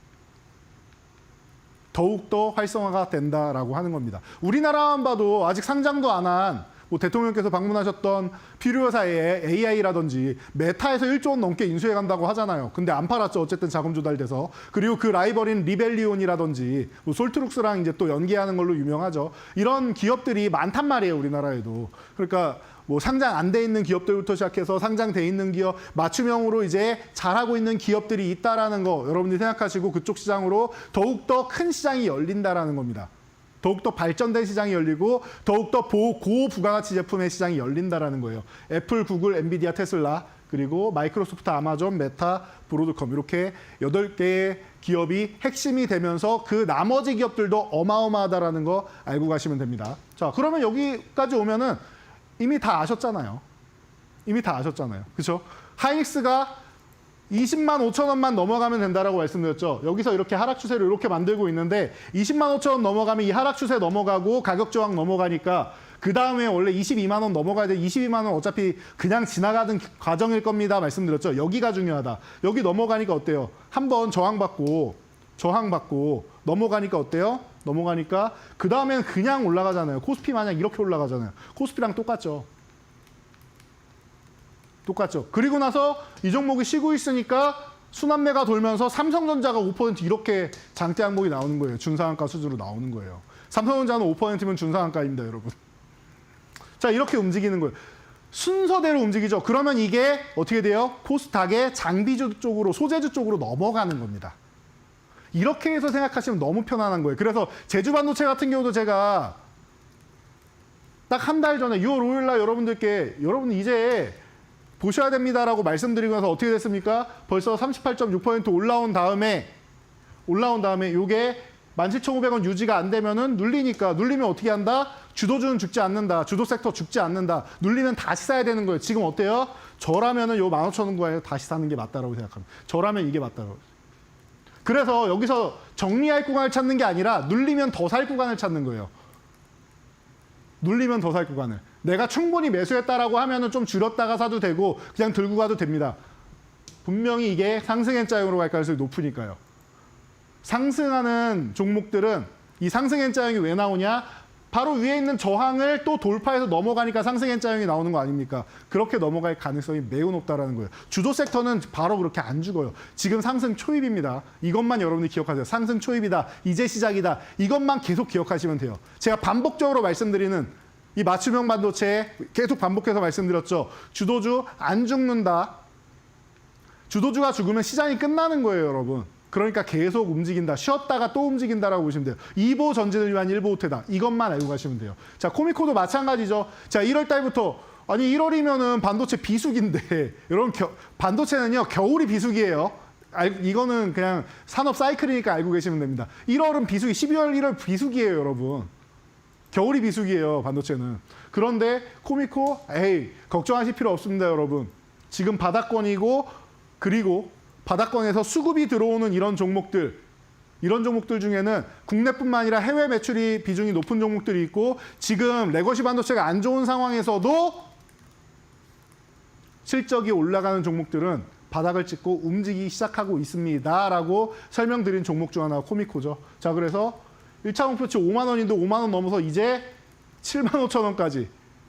더욱더 활성화가 된다라고 하는 겁니다. 우리나라만 봐도 아직 상장도 안 한 대통령께서 방문하셨던 필요사의 AI라든지 메타에서 1조 원 넘게 인수해 간다고 하잖아요. 근데 안 팔았죠. 어쨌든 자금 조달돼서. 그리고 그 라이벌인 리벨리온이라든지 솔트룩스랑 이제 또 연계하는 걸로 유명하죠. 이런 기업들이 많단 말이에요. 우리나라에도. 그러니까 뭐 상장 안 돼 있는 기업들부터 시작해서 상장돼 있는 기업, 맞춤형으로 이제 잘하고 있는 기업들이 있다라는 거 여러분들이 생각하시고 그쪽 시장으로 더욱더 큰 시장이 열린다라는 겁니다. 더욱더 발전된 시장이 열리고 더욱더 고부가가치 제품의 시장이 열린다라는 거예요. 애플, 구글, 엔비디아, 테슬라, 그리고 마이크로소프트, 아마존, 메타, 브로드컴 이렇게 8개의 기업이 핵심이 되면서 그 나머지 기업들도 어마어마하다라는 거 알고 가시면 됩니다. 자, 그러면 여기까지 오면은 이미 다 아셨잖아요. 이미 다 아셨잖아요. 그렇죠? 하이닉스가 20만 5천 원만 넘어가면 된다라고 말씀드렸죠. 여기서 이렇게 하락 추세를 이렇게 만들고 있는데 20만 5천 원 넘어가면 이 하락 추세 넘어가고 가격 저항 넘어가니까 그 다음에 원래 22만 원 넘어가야 돼. 22만 원 어차피 그냥 지나가는 과정일 겁니다. 말씀드렸죠. 여기가 중요하다. 여기 넘어가니까 어때요? 한번 저항받고 넘어가니까 어때요? 넘어가니까 그 다음에는 그냥 올라가잖아요. 코스피 마냥 이렇게 올라가잖아요. 코스피랑 똑같죠. 똑같죠. 그리고 나서 이 종목이 쉬고 있으니까 순환매가 돌면서 삼성전자가 5% 이렇게 장대 항목이 나오는 거예요. 준상한가 수준으로 나오는 거예요. 삼성전자는 5%면 준상한가입니다, 여러분. 자, 이렇게 움직이는 거예요. 순서대로 움직이죠. 그러면 이게 어떻게 돼요? 코스닥의 장비주 쪽으로, 소재주 쪽으로 넘어가는 겁니다. 이렇게 해서 생각하시면 너무 편안한 거예요. 그래서 제주반도체 같은 경우도 제가 딱 한 달 전에 6월 5일 날 여러분들께 여러분 이제 보셔야 됩니다라고 말씀드리고 나서 어떻게 됐습니까? 벌써 38.6% 올라온 다음에 요게 17,500원 유지가 안 되면은 눌리면 어떻게 한다? 주도주는 죽지 않는다. 주도 섹터 죽지 않는다. 눌리면 다시 사야 되는 거예요. 지금 어때요? 저라면은 요 15,000원 구간에 다시 사는 게 맞다라고 생각합니다. 저라면 이게 맞다라고. 그래서 여기서 정리할 구간을 찾는 게 아니라 눌리면 더 살 구간을 찾는 거예요. 눌리면 더 살 구간을. 내가 충분히 매수했다라고 하면은 좀 줄였다가 사도 되고 그냥 들고 가도 됩니다. 분명히 이게 상승 N자형으로 갈 가능성이 높으니까요. 상승하는 종목들은 이 상승 N자형이 왜 나오냐? 바로 위에 있는 저항을 또 돌파해서 넘어가니까 상승 N자형이 나오는 거 아닙니까? 그렇게 넘어갈 가능성이 매우 높다라는 거예요. 주도 섹터는 바로 그렇게 안 죽어요. 지금 상승 초입입니다. 이것만 여러분들이 기억하세요. 상승 초입이다. 이제 시작이다. 이것만 계속 기억하시면 돼요. 제가 반복적으로 말씀드리는 이 맞춤형 반도체에 계속 반복해서 말씀드렸죠. 주도주 안 죽는다. 주도주가 죽으면 시장이 끝나는 거예요, 여러분. 그러니까 계속 움직인다. 쉬었다가 또 움직인다라고 보시면 돼요. 2보 전진을 위한 1보 후퇴다. 이것만 알고 가시면 돼요. 자, 코미코도 마찬가지죠. 자, 1월 달부터 아니 1월이면은 반도체 비수기인데 여러분 반도체는요 겨울이 비수기예요. 이거는 그냥 산업 사이클이니까 알고 계시면 됩니다. 1월은 비수기, 12월 1월 비수기예요, 여러분. 겨울이 비수기예요, 반도체는. 그런데 코미코, 걱정하실 필요 없습니다, 여러분. 지금 바닥권이고 그리고 바닥권에서 수급이 들어오는 이런 종목들 중에는 국내뿐만 아니라 해외 매출이 비중이 높은 종목들이 있고 지금 레거시 반도체가 안 좋은 상황에서도 실적이 올라가는 종목들은 바닥을 찍고 움직이기 시작하고 있습니다라고 설명드린 종목 중 하나가 코미코죠. 자, 그래서 1차 목표치 5만 원인데 5만 원 넘어서 이제 7만 5천 원까지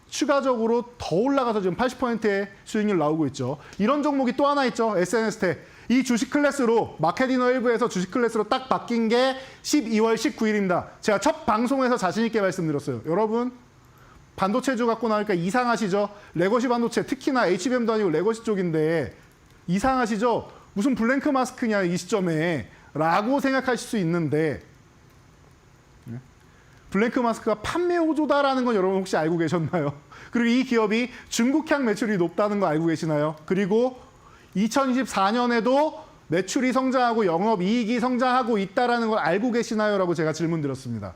추가적으로 더 올라가서 지금 80%의 수익률 나오고 있죠. 이런 종목이 또 하나 있죠. SNS텍. 이 주식 클래스로 마켓이너 일부에서 주식 클래스로 딱 바뀐 게 12월 19일입니다. 제가 첫 방송에서 자신 있게 말씀드렸어요. 여러분 반도체주 갖고 나니까 이상하시죠? 레거시 반도체 특히나 HBM도 아니고 레거시 쪽인데 이상하시죠? 무슨 블랭크 마스크냐 이 시점에 라고 생각하실 수 있는데 블랭크 마스크가 판매 호조다라는 건 여러분 혹시 알고 계셨나요? 그리고 이 기업이 중국향 매출이 높다는 거 알고 계시나요? 그리고 2024년에도 매출이 성장하고 영업이익이 성장하고 있다는 걸 알고 계시나요? 라고 제가 질문 드렸습니다.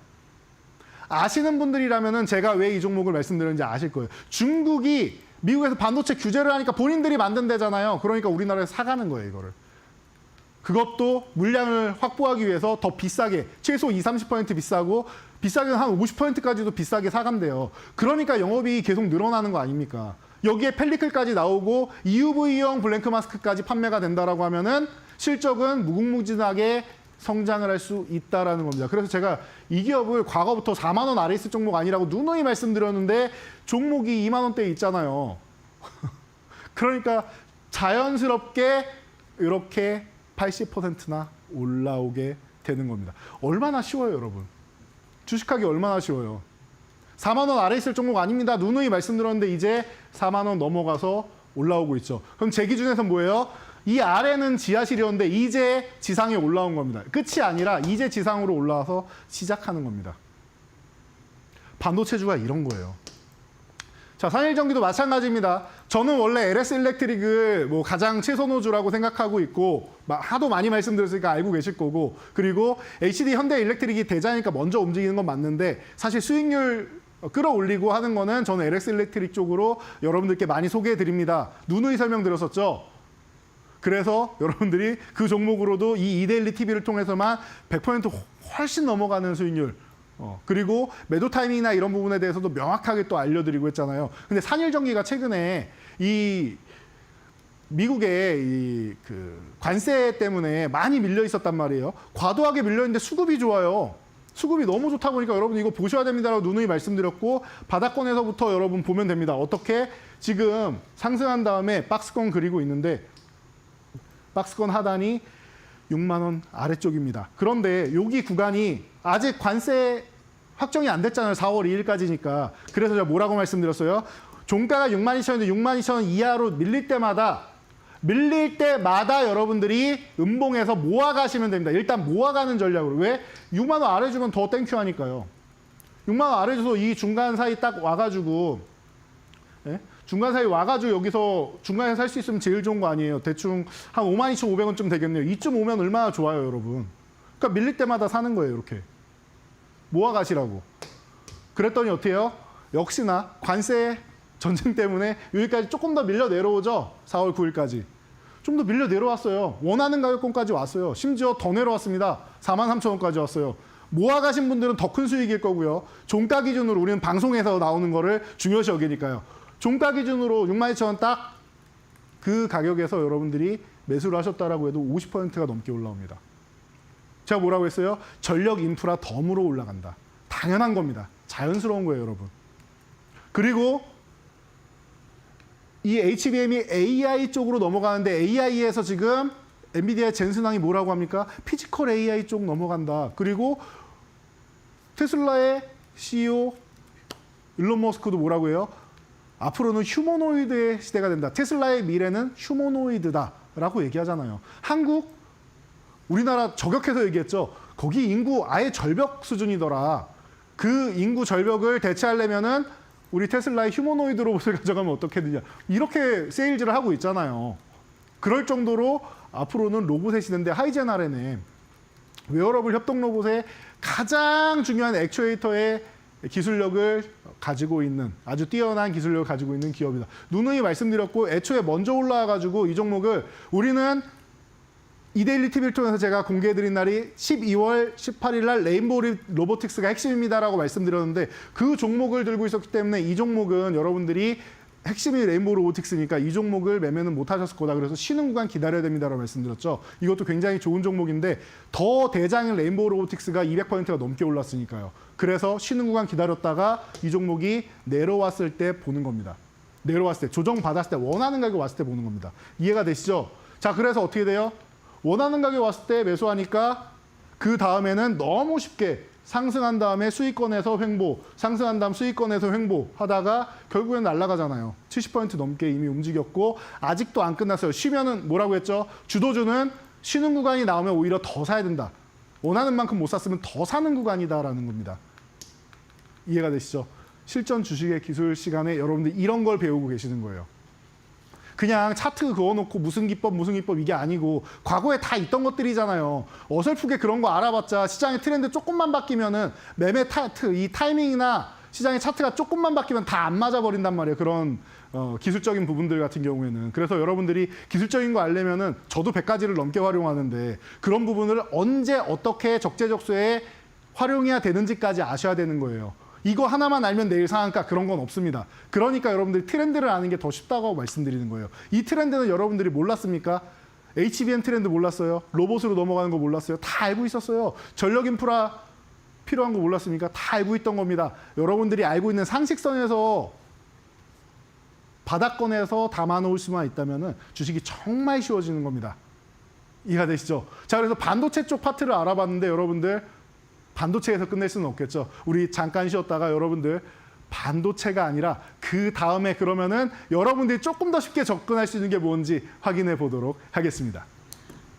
아시는 분들이라면 제가 왜 이 종목을 말씀드렸는지 아실 거예요. 중국이 미국에서 반도체 규제를 하니까 본인들이 만든 데잖아요. 그러니까 우리나라에서 사가는 거예요, 이거를. 그것도 물량을 확보하기 위해서 더 비싸게, 최소 20-30% 비싸고 비싸게는 한 50%까지도 비싸게 사간대요. 그러니까 영업이익이 계속 늘어나는 거 아닙니까? 여기에 펠리클까지 나오고 EUV형 블랭크 마스크까지 판매가 된다라고 하면은 실적은 무궁무진하게 성장을 할 수 있다라는 겁니다. 그래서 제가 이 기업을 과거부터 4만 원 아래 있을 종목 아니라고 누누이 말씀드렸는데 종목이 2만 원대에 있잖아요. 그러니까 자연스럽게 이렇게 80%나 올라오게 되는 겁니다. 얼마나 쉬워요, 여러분. 주식하기 얼마나 쉬워요. 4만 원 아래 있을 종목 아닙니다. 누누이 말씀드렸는데 이제 4만 원 넘어가서 올라오고 있죠. 그럼 제 기준에서 뭐예요? 이 아래는 지하실이었는데 이제 지상에 올라온 겁니다. 끝이 아니라 이제 지상으로 올라와서 시작하는 겁니다. 반도체주가 이런 거예요. 자, 산일전기도 마찬가지입니다. 저는 원래 LS 일렉트릭을 뭐 가장 최선호주라고 생각하고 있고 하도 많이 말씀드렸으니까 알고 계실 거고, 그리고 HD 현대 일렉트릭이 대자니까 먼저 움직이는 건 맞는데 사실 수익률 끌어올리고 하는 거는 저는 LS 일렉트릭 쪽으로 여러분들께 많이 소개해 드립니다. 누누이 설명드렸었죠. 그래서 여러분들이 그 종목으로도 이 이데일리 TV를 통해서만 100% 훨씬 넘어가는 수익률, 그리고 매도 타이밍이나 이런 부분에 대해서도 명확하게 또 알려드리고 했잖아요. 근데 산일전기가 최근에 이 미국의 그 관세 때문에 많이 밀려 있었단 말이에요. 과도하게 밀려 있는데 수급이 좋아요. 수급이 너무 좋다 보니까 여러분 이거 보셔야 됩니다라고 누누이 말씀드렸고, 바닥권에서부터 여러분 보면 됩니다. 어떻게 지금 상승한 다음에 박스권 그리고 있는데 박스권 하단이 6만 원 아래쪽입니다. 그런데 여기 구간이 아직 관세 확정이 안 됐잖아요. 4월 2일까지니까. 그래서 제가 뭐라고 말씀드렸어요? 종가가 62,000원인데 62,000원 이하로 밀릴 때마다 여러분들이 음봉에서 모아가시면 됩니다. 일단 모아가는 전략으로. 왜? 6만 원 아래 주면 더 땡큐 하니까요. 6만 원 아래 줘서 이 중간 사이 딱 와가지고, 예? 중간 사이 와가지고 여기서 중간에 살 수 있으면 제일 좋은 거 아니에요. 대충 한 52,500원쯤 되겠네요. 이쯤 오면 얼마나 좋아요, 여러분. 그러니까 밀릴 때마다 사는 거예요, 이렇게. 모아가시라고. 그랬더니 어떻게 해요? 역시나 관세 전쟁 때문에 여기까지 조금 더 밀려 내려오죠. 4월 9일까지. 좀 더 밀려 내려왔어요. 원하는 가격권까지 왔어요. 심지어 더 내려왔습니다. 43,000원까지 왔어요. 모아가신 분들은 더 큰 수익일 거고요. 종가 기준으로 우리는 방송에서 나오는 거를 중요시 여기니까요. 종가 기준으로 62,000원 딱 그 가격에서 여러분들이 매수를 하셨다라고 해도 50%가 넘게 올라옵니다. 제가 뭐라고 했어요? 전력 인프라 덤으로 올라간다. 당연한 겁니다. 자연스러운 거예요, 여러분. 그리고 이 HBM이 AI 쪽으로 넘어가는데 AI에서 지금 엔비디아의 젠슨왕이 뭐라고 합니까? 피지컬 AI 쪽 넘어간다. 그리고 테슬라의 CEO 일론 머스크도 뭐라고 해요? 앞으로는 휴머노이드의 시대가 된다. 테슬라의 미래는 휴머노이드다라고 얘기하잖아요. 한국, 우리나라 저격해서 얘기했죠. 거기 인구 아예 절벽 수준이더라. 그 인구 절벽을 대체하려면은 우리 테슬라의 휴머노이드 로봇을 가져가면 어떻게 되냐. 이렇게 세일즈를 하고 있잖아요. 그럴 정도로 앞으로는 로봇의 시대인데, 하이젠 RNM, 웨어러블 협동 로봇의 가장 중요한 액추에이터의 기술력을 가지고 있는, 아주 뛰어난 기술력을 가지고 있는 기업이다. 누누이 말씀드렸고, 애초에 먼저 올라와가지고 이 종목을 우리는 이데일리 TV를 통해서 제가 공개해드린 날이 12월 18일 날 레인보우 로보틱스가 핵심입니다라고 말씀드렸는데, 그 종목을 들고 있었기 때문에 이 종목은 여러분들이 핵심이 레인보우 로보틱스니까 이 종목을 매매는 못 하셨을 거다. 그래서 쉬는 구간 기다려야 됩니다라고 말씀드렸죠. 이것도 굉장히 좋은 종목인데 더 대장인 레인보우 로보틱스가 200%가 넘게 올랐으니까요. 그래서 쉬는 구간 기다렸다가 이 종목이 내려왔을 때 보는 겁니다. 내려왔을 때, 조정받았을 때, 원하는 가격 왔을 때 보는 겁니다. 이해가 되시죠? 자, 그래서 어떻게 돼요? 원하는 가격 왔을 때 매수하니까 그 다음에는 너무 쉽게 상승한 다음에 수익권에서 횡보, 상승한 다음 수익권에서 횡보 하다가 결국엔 날아가잖아요. 70% 넘게 이미 움직였고 아직도 안 끝났어요. 쉬면은 뭐라고 했죠? 주도주는 쉬는 구간이 나오면 오히려 더 사야 된다. 원하는 만큼 못 샀으면 더 사는 구간이다라는 겁니다. 이해가 되시죠? 실전 주식의 기술 시간에 여러분들 이런 걸 배우고 계시는 거예요. 그냥 차트 그어놓고 무슨 기법 이게 아니고 과거에 다 있던 것들이잖아요. 어설프게 그런 거 알아봤자 시장의 트렌드 조금만 바뀌면은 매매 이 타이밍이나 시장의 차트가 조금만 바뀌면 다 안 맞아버린단 말이에요. 그런 기술적인 부분들 같은 경우에는. 그래서 여러분들이 기술적인 거 알려면은 저도 100가지를 넘게 활용하는데 그런 부분을 언제 어떻게 적재적소에 활용해야 되는지까지 아셔야 되는 거예요. 이거 하나만 알면 내일 상한가 그런 건 없습니다. 그러니까 여러분들이 트렌드를 아는 게 더 쉽다고 말씀드리는 거예요. 이 트렌드는 여러분들이 몰랐습니까? HBM 트렌드 몰랐어요? 로봇으로 넘어가는 거 몰랐어요? 다 알고 있었어요. 전력 인프라 필요한 거 몰랐습니까? 다 알고 있던 겁니다. 여러분들이 알고 있는 상식선에서 바닥권에서 담아놓을 수만 있다면 주식이 정말 쉬워지는 겁니다. 이해가 되시죠? 자, 그래서 반도체 쪽 파트를 알아봤는데 여러분들 반도체에서 끝낼 수는 없겠죠. 우리 잠깐 쉬었다가 여러분들 반도체가 아니라 그 다음에 그러면은 여러분들이 조금 더 쉽게 접근할 수 있는 게 뭔지 확인해 보도록 하겠습니다.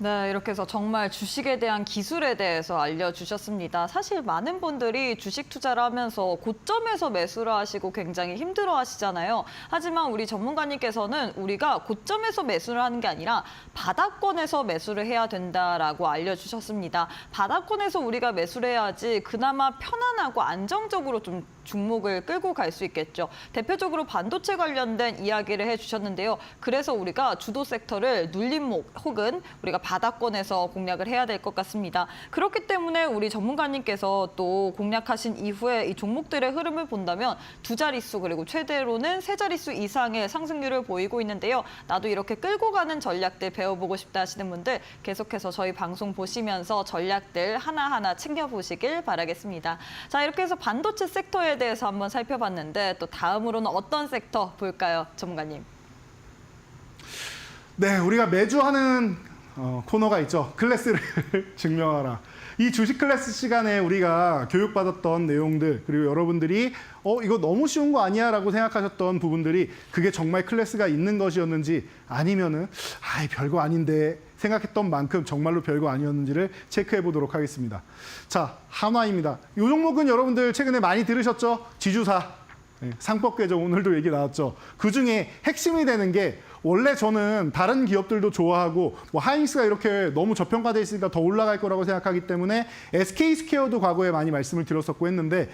네, 이렇게 해서 정말 주식에 대한 기술에 대해서 알려주셨습니다. 사실 많은 분들이 주식 투자를 하면서 고점에서 매수를 하시고 굉장히 힘들어 하시잖아요. 하지만 우리 전문가님께서는 우리가 고점에서 매수를 하는 게 아니라 바닥권에서 매수를 해야 된다라고 알려주셨습니다. 바닥권에서 우리가 매수를 해야지 그나마 편안하고 안정적으로 좀 종목을 끌고 갈 수 있겠죠. 대표적으로 반도체 관련된 이야기를 해주셨는데요. 그래서 우리가 주도 섹터를 눌림목 혹은 우리가 바닥권에서 공략을 해야 될 것 같습니다. 그렇기 때문에 우리 전문가님께서 또 공략하신 이후에 이 종목들의 흐름을 본다면 두 자릿수 그리고 최대로는 세 자릿수 이상의 상승률을 보이고 있는데요. 나도 이렇게 끌고 가는 전략들 배워보고 싶다 하시는 분들 계속해서 저희 방송 보시면서 전략들 하나하나 챙겨보시길 바라겠습니다. 자, 이렇게 해서 반도체 섹터에 대해서 한번 살펴봤는데 또 다음으로는 어떤 섹터 볼까요, 전문가님? 네, 우리가 매주 하는 코너가 있죠. 클래스를 증명하라. 이 주식 클래스 시간에 우리가 교육받았던 내용들 그리고 여러분들이 이거 너무 쉬운 거 아니야 라고 생각하셨던 부분들이 그게 정말 클래스가 있는 것이었는지 아니면은 별거 아닌데 생각했던 만큼 정말로 별거 아니었는지를 체크해 보도록 하겠습니다. 자, 한화입니다. 이 종목은 여러분들 최근에 많이 들으셨죠? 지주사. 상법개정 오늘도 얘기 나왔죠. 그중에 핵심이 되는 게 원래 저는 다른 기업들도 좋아하고 하이닉스가 이렇게 너무 저평가돼 있으니까 더 올라갈 거라고 생각하기 때문에 SK스퀘어도 과거에 많이 말씀을 드렸었고 했는데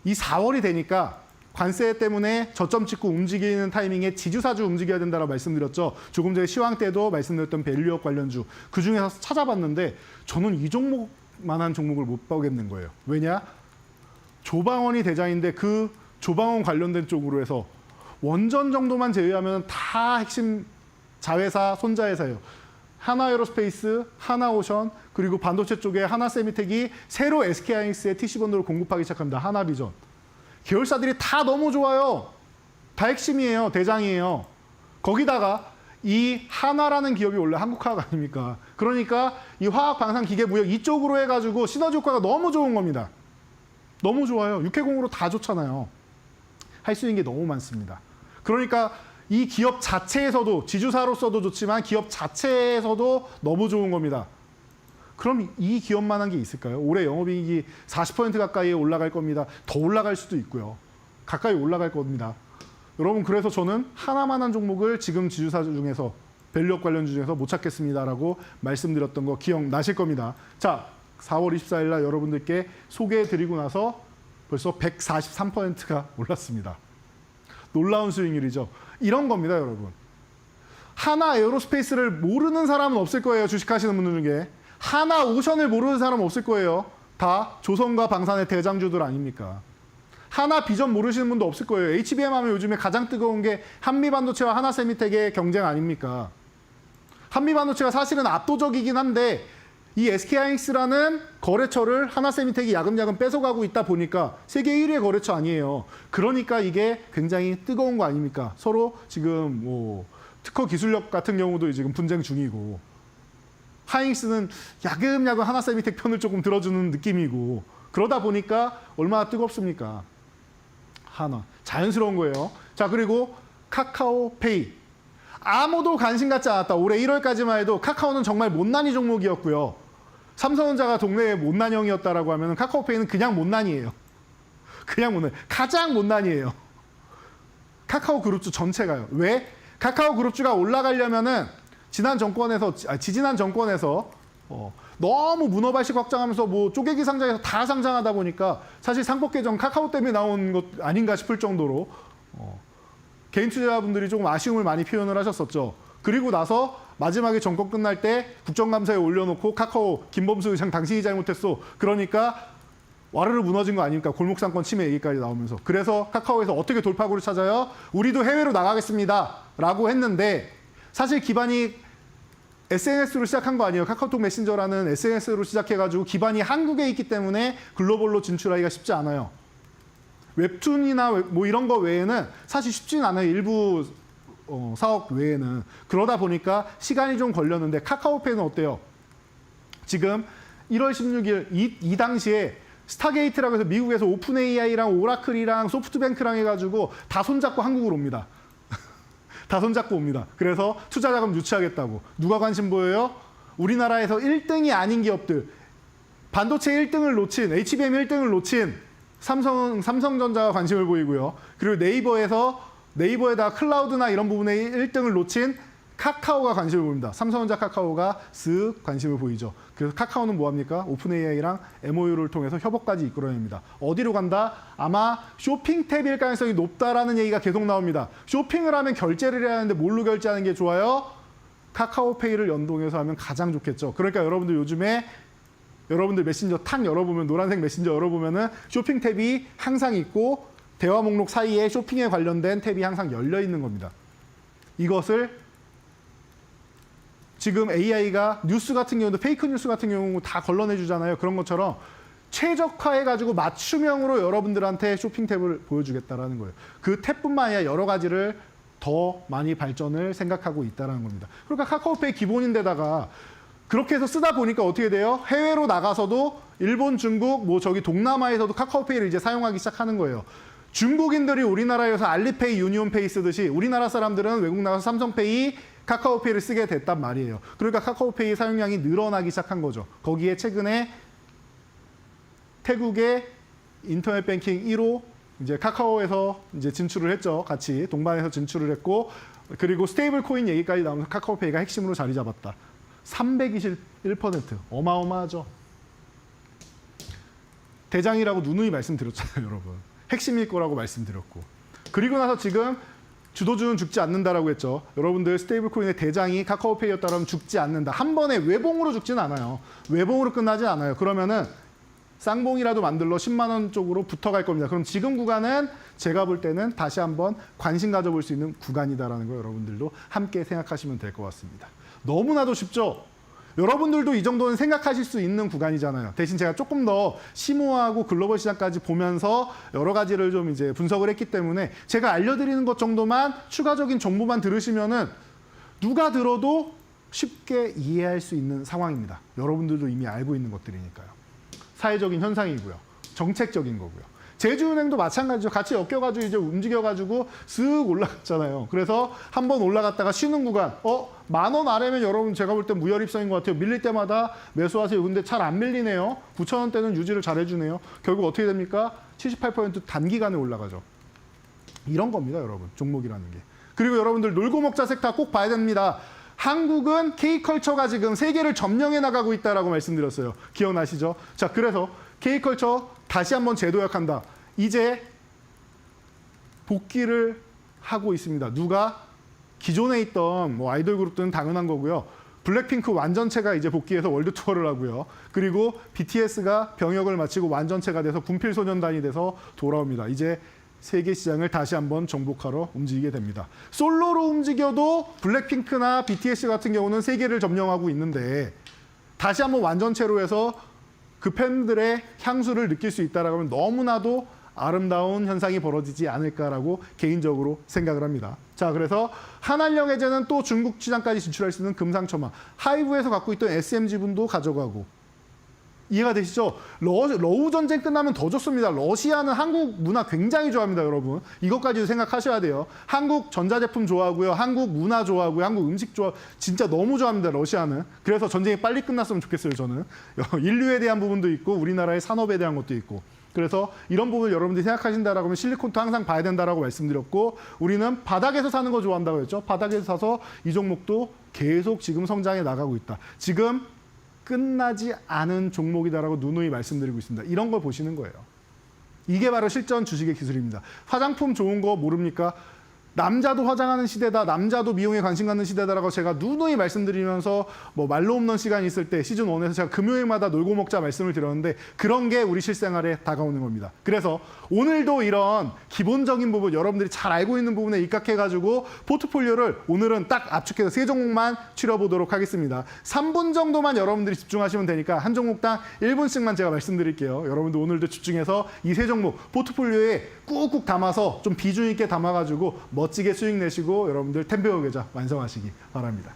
이 4월이 되니까 관세 때문에 저점 찍고 움직이는 타이밍에 지주사주 움직여야 된다고 말씀드렸죠. 조금 전에 시황 때도 말씀드렸던 밸류업 관련주 그중에서 찾아봤는데 저는 이 종목만한 종목을 못 보겠는 거예요. 왜냐? 조방원이 대장인데 그 조방원 관련된 쪽으로 해서 원전 정도만 제외하면 다 핵심 자회사, 손자회사예요. 하나에어로스페이스, 하나오션, 그리고 반도체 쪽에 하나세미텍이 새로 SK하이닉스의 TC번호를 공급하기 시작합니다. 하나비전. 계열사들이 다 너무 좋아요. 다 핵심이에요. 대장이에요. 거기다가 이 하나라는 기업이 원래 한국화학 아닙니까? 그러니까 이 화학, 방산, 기계, 무역 이쪽으로 해가지고 시너지 효과가 너무 좋은 겁니다. 너무 좋아요. 육해공으로 다 좋잖아요. 할 수 있는 게 너무 많습니다. 그러니까 이 기업 자체에서도 지주사로서도 좋지만 기업 자체에서도 너무 좋은 겁니다. 그럼 이 기업만한 게 있을까요? 올해 영업이익이 40% 가까이 올라갈 겁니다. 더 올라갈 수도 있고요. 가까이 올라갈 겁니다. 여러분 그래서 저는 하나만한 종목을 지금 지주사 중에서 밸류업 관련주 중에서 못 찾겠습니다라고 말씀드렸던 거 기억나실 겁니다. 자, 4월 24일 날 여러분들께 소개해드리고 나서 벌써 143%가 올랐습니다. 놀라운 수익률이죠. 이런 겁니다, 여러분. 하나 에어로스페이스를 모르는 사람은 없을 거예요. 주식하시는 분들 중에. 하나 오션을 모르는 사람은 없을 거예요. 다 조선과 방산의 대장주들 아닙니까? 하나 비전 모르시는 분도 없을 거예요. HBM 하면 요즘에 가장 뜨거운 게 한미반도체와 하나세미텍의 경쟁 아닙니까? 한미반도체가 사실은 압도적이긴 한데 이 SK하이닉스라는 거래처를 하나세미텍이 야금야금 뺏어가고 있다 보니까 세계 1위의 거래처 아니에요. 그러니까 이게 굉장히 뜨거운 거 아닙니까? 서로 지금 특허 기술력 같은 경우도 지금 분쟁 중이고 하이닉스는 야금야금 하나세미텍 편을 조금 들어주는 느낌이고 그러다 보니까 얼마나 뜨겁습니까? 하나. 자연스러운 거예요. 자, 그리고 카카오페이. 아무도 관심 갖지 않았다. 올해 1월까지만 해도 카카오는 정말 못난이 종목이었고요. 삼성전자가 동네의 못난형이었다라고 하면 카카오페이는 그냥 못난이에요. 그냥 못난. 가장 못난이에요. 카카오 그룹주 전체가요. 왜? 카카오 그룹주가 올라가려면은 지지난 정권에서 너무 문어발식 확장하면서 쪼개기 상장해서 다 상장하다 보니까 사실 상법 개정 카카오 때문에 나온 것 아닌가 싶을 정도로 개인 투자자분들이 조금 아쉬움을 많이 표현을 하셨었죠. 그리고 나서 마지막에 정권 끝날 때 국정감사에 올려놓고 카카오 김범수 의장 당신이 잘못했어. 그러니까 와르르 무너진 거 아닙니까? 골목상권 침해 얘기까지 나오면서. 그래서 카카오에서 어떻게 돌파구를 찾아요? 우리도 해외로 나가겠습니다. 라고 했는데 사실 기반이 SNS로 시작한 거 아니에요. 카카오톡 메신저라는 SNS로 시작해가지고 기반이 한국에 있기 때문에 글로벌로 진출하기가 쉽지 않아요. 웹툰이나 이런 거 외에는 사실 쉽지는 않아요. 일부 사업 외에는. 그러다 보니까 시간이 좀 걸렸는데 카카오페이는 어때요? 지금 1월 16일 이 당시에 스타게이트라고 해서 미국에서 오픈 AI랑 오라클이랑 소프트뱅크랑 해가지고 다 손잡고 한국으로 옵니다. 다 손잡고 옵니다. 그래서 투자 자금 유치하겠다고. 누가 관심 보여요? 우리나라에서 1등이 아닌 기업들, 반도체 1등을 놓친, HBM 1등을 놓친 삼성전자가 관심을 보이고요. 그리고 네이버에다 클라우드나 이런 부분에 1등을 놓친 카카오가 관심을 보입니다. 삼성전자 카카오가 쓱 관심을 보이죠. 그래서 카카오는 뭐합니까? 오픈 AI랑 MOU를 통해서 협업까지 이끌어냅니다. 어디로 간다? 아마 쇼핑 탭일 가능성이 높다라는 얘기가 계속 나옵니다. 쇼핑을 하면 결제를 해야 하는데 뭘로 결제하는 게 좋아요? 카카오페이를 연동해서 하면 가장 좋겠죠. 그러니까 여러분들 요즘에 여러분들 메신저 탁 열어보면 노란색 메신저 열어보면은 쇼핑 탭이 항상 있고 대화 목록 사이에 쇼핑에 관련된 탭이 항상 열려 있는 겁니다. 이것을 지금 AI가 뉴스 같은 경우도 페이크 뉴스 같은 경우 다 걸러내 주잖아요. 그런 것처럼 최적화해가지고 맞춤형으로 여러분들한테 쇼핑 탭을 보여주겠다라는 거예요. 그 탭뿐만 아니라 여러 가지를 더 많이 발전을 생각하고 있다는 겁니다. 그러니까 카카오페이 기본인데다가 그렇게 해서 쓰다 보니까 어떻게 돼요? 해외로 나가서도 일본, 중국, 뭐 저기 동남아에서도 카카오페이를 이제 사용하기 시작하는 거예요. 중국인들이 우리나라에서 알리페이, 유니온페이 쓰듯이 우리나라 사람들은 외국 나가서 삼성페이, 카카오페이를 쓰게 됐단 말이에요. 그러니까 카카오페이 사용량이 늘어나기 시작한 거죠. 거기에 최근에 태국의 인터넷 뱅킹 1호 이제 카카오에서 이제 진출을 했죠. 같이 동반해서 진출을 했고, 그리고 스테이블 코인 얘기까지 나오면서 카카오페이가 핵심으로 자리 잡았다. 321% 어마어마하죠. 대장이라고 누누이 말씀드렸잖아요, 여러분. 핵심일 거라고 말씀드렸고. 그리고 나서 지금 주도주는 죽지 않는다라고 했죠. 여러분들 스테이블 코인의 대장이 카카오페이였다면 죽지 않는다. 한 번에 외봉으로 죽지는 않아요. 외봉으로 끝나지 않아요. 그러면은 쌍봉이라도 만들러 10만 원 쪽으로 붙어갈 겁니다. 그럼 지금 구간은 제가 볼 때는 다시 한번 관심 가져볼 수 있는 구간이다라는 거 여러분들도 함께 생각하시면 될 것 같습니다. 너무나도 쉽죠? 여러분들도 이 정도는 생각하실 수 있는 구간이잖아요. 대신 제가 조금 더 심오하고 글로벌 시장까지 보면서 여러 가지를 좀 이제 분석을 했기 때문에 제가 알려드리는 것 정도만 추가적인 정보만 들으시면은 누가 들어도 쉽게 이해할 수 있는 상황입니다. 여러분들도 이미 알고 있는 것들이니까요. 사회적인 현상이고요. 정책적인 거고요. 제주은행도 마찬가지죠. 같이 엮여가지고 이제 움직여가지고 쓱 올라갔잖아요. 그래서 한번 올라갔다가 쉬는 구간, 10,000원 아래면 여러분 제가 볼 때 무혈입성인 것 같아요. 밀릴 때마다 매수하세요. 근데 잘 안 밀리네요. 9,000원대는 유지를 잘 해주네요. 결국 어떻게 됩니까? 78% 단기간에 올라가죠. 이런 겁니다, 여러분. 종목이라는 게. 그리고 여러분들 놀고 먹자 섹터 꼭 봐야 됩니다. 한국은 K컬처가 지금 세계를 점령해 나가고 있다라고 말씀드렸어요. 기억나시죠? 자, 그래서 K컬처 다시 한번 재도약한다. 이제 복귀를 하고 있습니다. 누가? 기존에 있던 뭐 아이돌 그룹들은 당연한 거고요. 블랙핑크 완전체가 이제 복귀해서 월드 투어를 하고요. 그리고 BTS가 병역을 마치고 완전체가 돼서 군필소년단이 돼서 돌아옵니다. 이제 세계 시장을 다시 한번 정복하러 움직이게 됩니다. 솔로로 움직여도 블랙핑크나 BTS 같은 경우는 세계를 점령하고 있는데 다시 한번 완전체로 해서 그 팬들의 향수를 느낄 수 있다라고 하면 너무나도 아름다운 현상이 벌어지지 않을까라고 개인적으로 생각을 합니다. 자, 그래서 한안령해제는 또 중국 시장까지 진출할 수 있는 금상첨화. 하이브에서 갖고 있던 SMG분도 가져가고. 이해가 되시죠? 러우 전쟁 끝나면 더 좋습니다. 러시아는 한국 문화 굉장히 좋아합니다, 여러분. 이것까지도 생각하셔야 돼요. 한국 전자제품 좋아하고요. 한국 문화 좋아하고요. 한국 음식 진짜 너무 좋아합니다, 러시아는. 그래서 전쟁이 빨리 끝났으면 좋겠어요, 저는. 인류에 대한 부분도 있고 우리나라의 산업에 대한 것도 있고. 그래서 이런 부분을 여러분들이 생각하신다라고 하면 실리콘도 항상 봐야 된다라고 말씀드렸고, 우리는 바닥에서 사는 거 좋아한다고 했죠. 바닥에서 사서 이 종목도 계속 지금 성장해 나가고 있다. 지금 끝나지 않은 종목이다라고 누누이 말씀드리고 있습니다. 이런 걸 보시는 거예요. 이게 바로 실전 주식의 기술입니다. 화장품 좋은 거 모릅니까? 남자도 화장하는 시대다, 남자도 미용에 관심 갖는 시대다라고 제가 누누이 말씀드리면서 뭐 말로 없는 시간이 있을 때 시즌 1에서 제가 금요일마다 놀고 먹자 말씀을 드렸는데 그런 게 우리 실생활에 다가오는 겁니다. 그래서 오늘도 이런 기본적인 부분 여러분들이 잘 알고 있는 부분에 입각해가지고 포트폴리오를 오늘은 딱 압축해서 3종목만 추려보도록 하겠습니다. 3분 정도만 여러분들이 집중하시면 되니까 한 종목당 1분씩만 제가 말씀드릴게요. 여러분들 오늘도 집중해서 이 3종목 포트폴리오에 꾹꾹 담아서 좀 비중 있게 담아가지고 멋지게 수익 내시고 여러분들 템베어 계좌 완성하시기 바랍니다.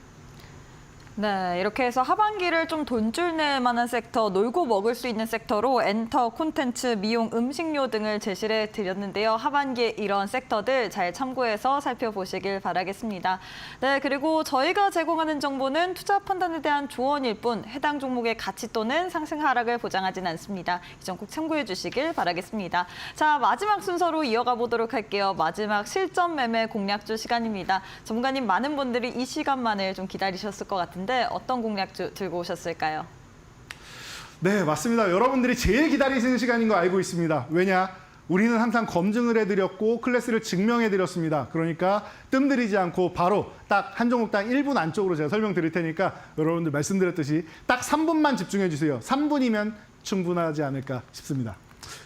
네, 이렇게 해서 하반기를 좀 돈줄 낼 만한 섹터, 놀고 먹을 수 있는 섹터로 엔터, 콘텐츠, 미용, 음식료 등을 제시를 드렸는데요. 하반기에 이런 섹터들 잘 참고해서 살펴보시길 바라겠습니다. 네, 그리고 저희가 제공하는 정보는 투자 판단에 대한 조언일 뿐 해당 종목의 가치 또는 상승 하락을 보장하진 않습니다. 이 점 꼭 참고해 주시길 바라겠습니다. 자, 마지막 순서로 이어가 보도록 할게요. 마지막 실전 매매 공략주 시간입니다. 전문가님, 많은 분들이 이 시간만을 좀 기다리셨을 것 같은데 어떤 공략주 들고 오셨을까요? 네, 맞습니다. 여러분들이 제일 기다리시는 시간인 거 알고 있습니다. 왜냐? 우리는 항상 검증을 해드렸고 클래스를 증명해드렸습니다. 그러니까 뜸들이지 않고 바로 딱 한 종목당 1분 안쪽으로 제가 설명드릴 테니까 여러분들 말씀드렸듯이 딱 3분만 집중해 주세요. 3분이면 충분하지 않을까 싶습니다.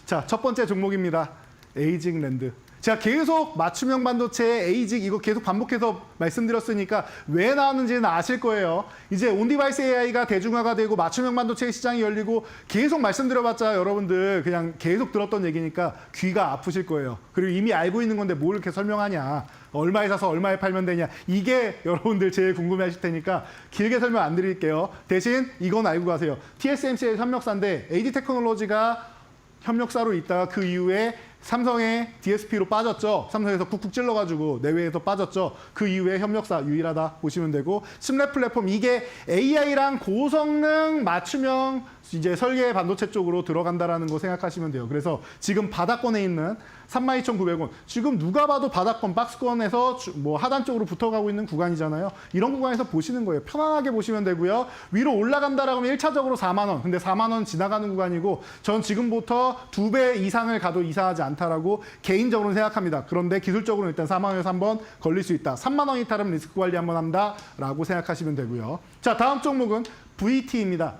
자, 첫 번째 종목입니다. 에이징 랜드. 제가 계속 맞춤형 반도체, 에이직 이거 계속 반복해서 말씀드렸으니까 왜 나왔는지는 아실 거예요. 이제 온디바이스 AI가 대중화가 되고 맞춤형 반도체 시장이 열리고 계속 말씀드려봤자 여러분들 그냥 계속 들었던 얘기니까 귀가 아프실 거예요. 그리고 이미 알고 있는 건데 뭘 이렇게 설명하냐. 얼마에 사서 얼마에 팔면 되냐. 이게 여러분들 제일 궁금해하실 테니까 길게 설명 안 드릴게요. 대신 이건 알고 가세요. TSMC의 협력사인데 AD 테크놀로지가 협력사로 있다가 그 이후에 삼성의 DSP로 빠졌죠. 삼성에서 쿡쿡 찔러가지고 내외에서 빠졌죠. 그 이후에 협력사 유일하다 보시면 되고 심랩 플랫폼 이게 AI랑 고성능 맞춤형 이제 설계 반도체 쪽으로 들어간다라는 거 생각하시면 돼요. 그래서 지금 바닥권에 있는 32,900원 지금 누가 봐도 바닥권 박스권에서 뭐 하단 쪽으로 붙어가고 있는 구간이잖아요. 이런 구간에서 보시는 거예요. 편안하게 보시면 되고요. 위로 올라간다라고 하면 1차적으로 4만 원. 근데 4만 원 지나가는 구간이고 전 지금부터 2배 이상을 가도 이상하지 않다라고 개인적으로 생각합니다. 그런데 기술적으로는 일단 4만 원에서 한번 걸릴 수 있다. 3만 원 이탈은 리스크 관리 한번 한다라고 생각하시면 되고요. 자, 다음 종목은 VT입니다.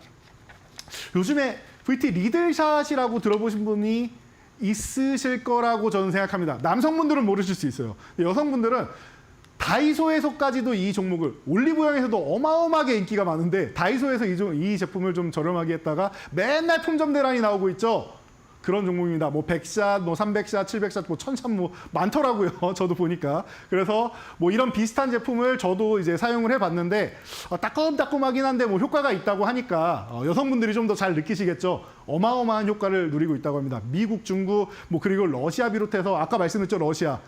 요즘에 VT 리들샷이라고 들어보신 분이 있으실 거라고 저는 생각합니다. 남성분들은 모르실 수 있어요. 여성분들은 다이소에서까지도 이 종목을 올리브영에서도 어마어마하게 인기가 많은데 다이소에서 이 제품을 좀 저렴하게 했다가 맨날 품절 대란이 나오고 있죠. 그런 종목입니다. 뭐 100샷, 뭐 300샷, 700샷, 뭐 1000샷 뭐 많더라고요. 저도 보니까. 그래서 뭐 이런 비슷한 제품을 저도 이제 사용을 해봤는데 따끔따끔하긴 한데 뭐 효과가 있다고 하니까 여성분들이 좀 더 잘 느끼시겠죠. 어마어마한 효과를 누리고 있다고 합니다. 미국, 중국, 뭐 그리고 러시아 비롯해서 아까 말씀드렸죠. 러시아.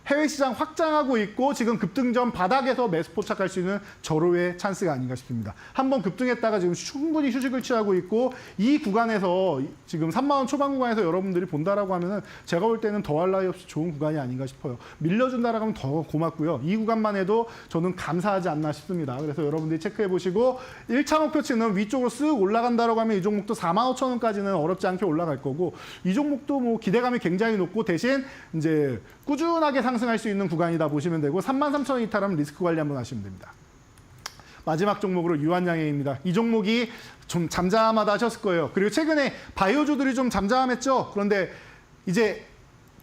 해외 시장 확장하고 있고 지금 급등전 바닥에서 매수 포착할 수 있는 절호의 찬스가 아닌가 싶습니다. 한번 급등했다가 지금 충분히 휴식을 취하고 있고 이 구간에서 지금 3만 원 초반 구간에서 여러분들이 본다라고 하면은 제가 볼 때는 더할 나위 없이 좋은 구간이 아닌가 싶어요. 밀려준다라고 하면 더 고맙고요. 이 구간만 해도 저는 감사하지 않나 싶습니다. 그래서 여러분들이 체크해 보시고 1차 목표치는 위쪽으로 쓱 올라간다라고 하면 이 종목도 4만 5천 원까지는 어렵지 않게 올라갈 거고 이 종목도 뭐 기대감이 굉장히 높고 대신 이제 꾸준하게 상승할 수 있는 구간이다 보시면 되고 33,000원 이탈하면 리스크 관리 한번 하시면 됩니다. 마지막 종목으로 유한양행입니다. 이 종목이 좀 잠잠하다 하셨을 거예요. 그리고 최근에 바이오주들이 좀 잠잠했죠. 그런데 이제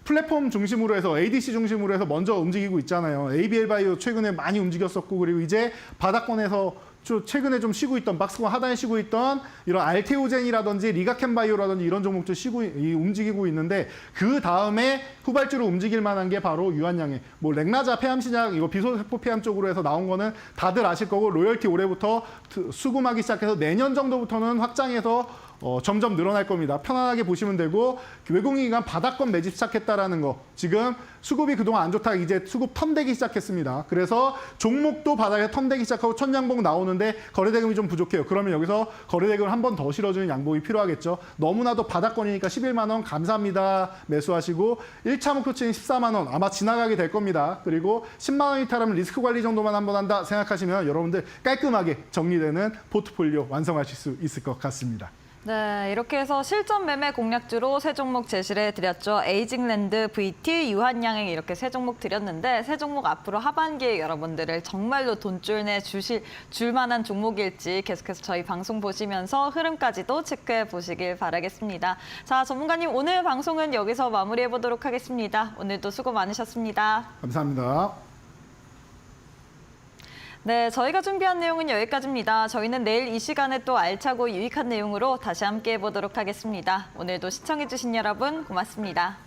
플랫폼 중심으로 해서 ADC 중심으로 해서 먼저 움직이고 있잖아요. ABL 바이오 최근에 많이 움직였었고 그리고 이제 바닥권에서 최근에 좀 쉬고 있던 박스권 하단에 쉬고 있던 이런 알테오젠이라든지 리가켄 바이오라든지 이런 종목도 움직이고 있는데 그 다음에 후발주로 움직일 만한 게 바로 유한양행. 뭐 렉나자 폐암 신약 이거 비소세포 폐암 쪽으로 해서 나온 거는 다들 아실 거고 로열티 올해부터 수금하기 시작해서 내년 정도부터는 확장해서 점점 늘어날 겁니다. 편안하게 보시면 되고 외국인기관 바닥권 매집 시작했다라는 거. 지금 수급이 그동안 안 좋다가 이제 수급 턴되기 시작했습니다. 그래서 종목도 바닥에 턴되기 시작하고 천양봉 나오는데 거래대금이 좀 부족해요. 그러면 여기서 거래대금을 한 번 더 실어주는 양봉이 필요하겠죠. 너무나도 바닥권이니까 11만 원 감사합니다. 매수하시고 1차 목표치는 14만 원 아마 지나가게 될 겁니다. 그리고 10만 원 이탈하면 리스크 관리 정도만 한번 한다 생각하시면 여러분들 깔끔하게 정리되는 포트폴리오 완성하실 수 있을 것 같습니다. 네, 이렇게 해서 실전 매매 공략주로 세 종목 제시를 해드렸죠. 에이징랜드, VT, 유한양행 이렇게 세 종목 드렸는데 세 종목 앞으로 하반기에 여러분들을 정말로 돈줄 내 줄 만한 종목일지 계속해서 저희 방송 보시면서 흐름까지도 체크해 보시길 바라겠습니다. 자, 전문가님 오늘 방송은 여기서 마무리해 보도록 하겠습니다. 오늘도 수고 많으셨습니다. 감사합니다. 네, 저희가 준비한 내용은 여기까지입니다. 저희는 내일 이 시간에 또 알차고 유익한 내용으로 다시 함께 해보도록 하겠습니다. 오늘도 시청해주신 여러분 고맙습니다.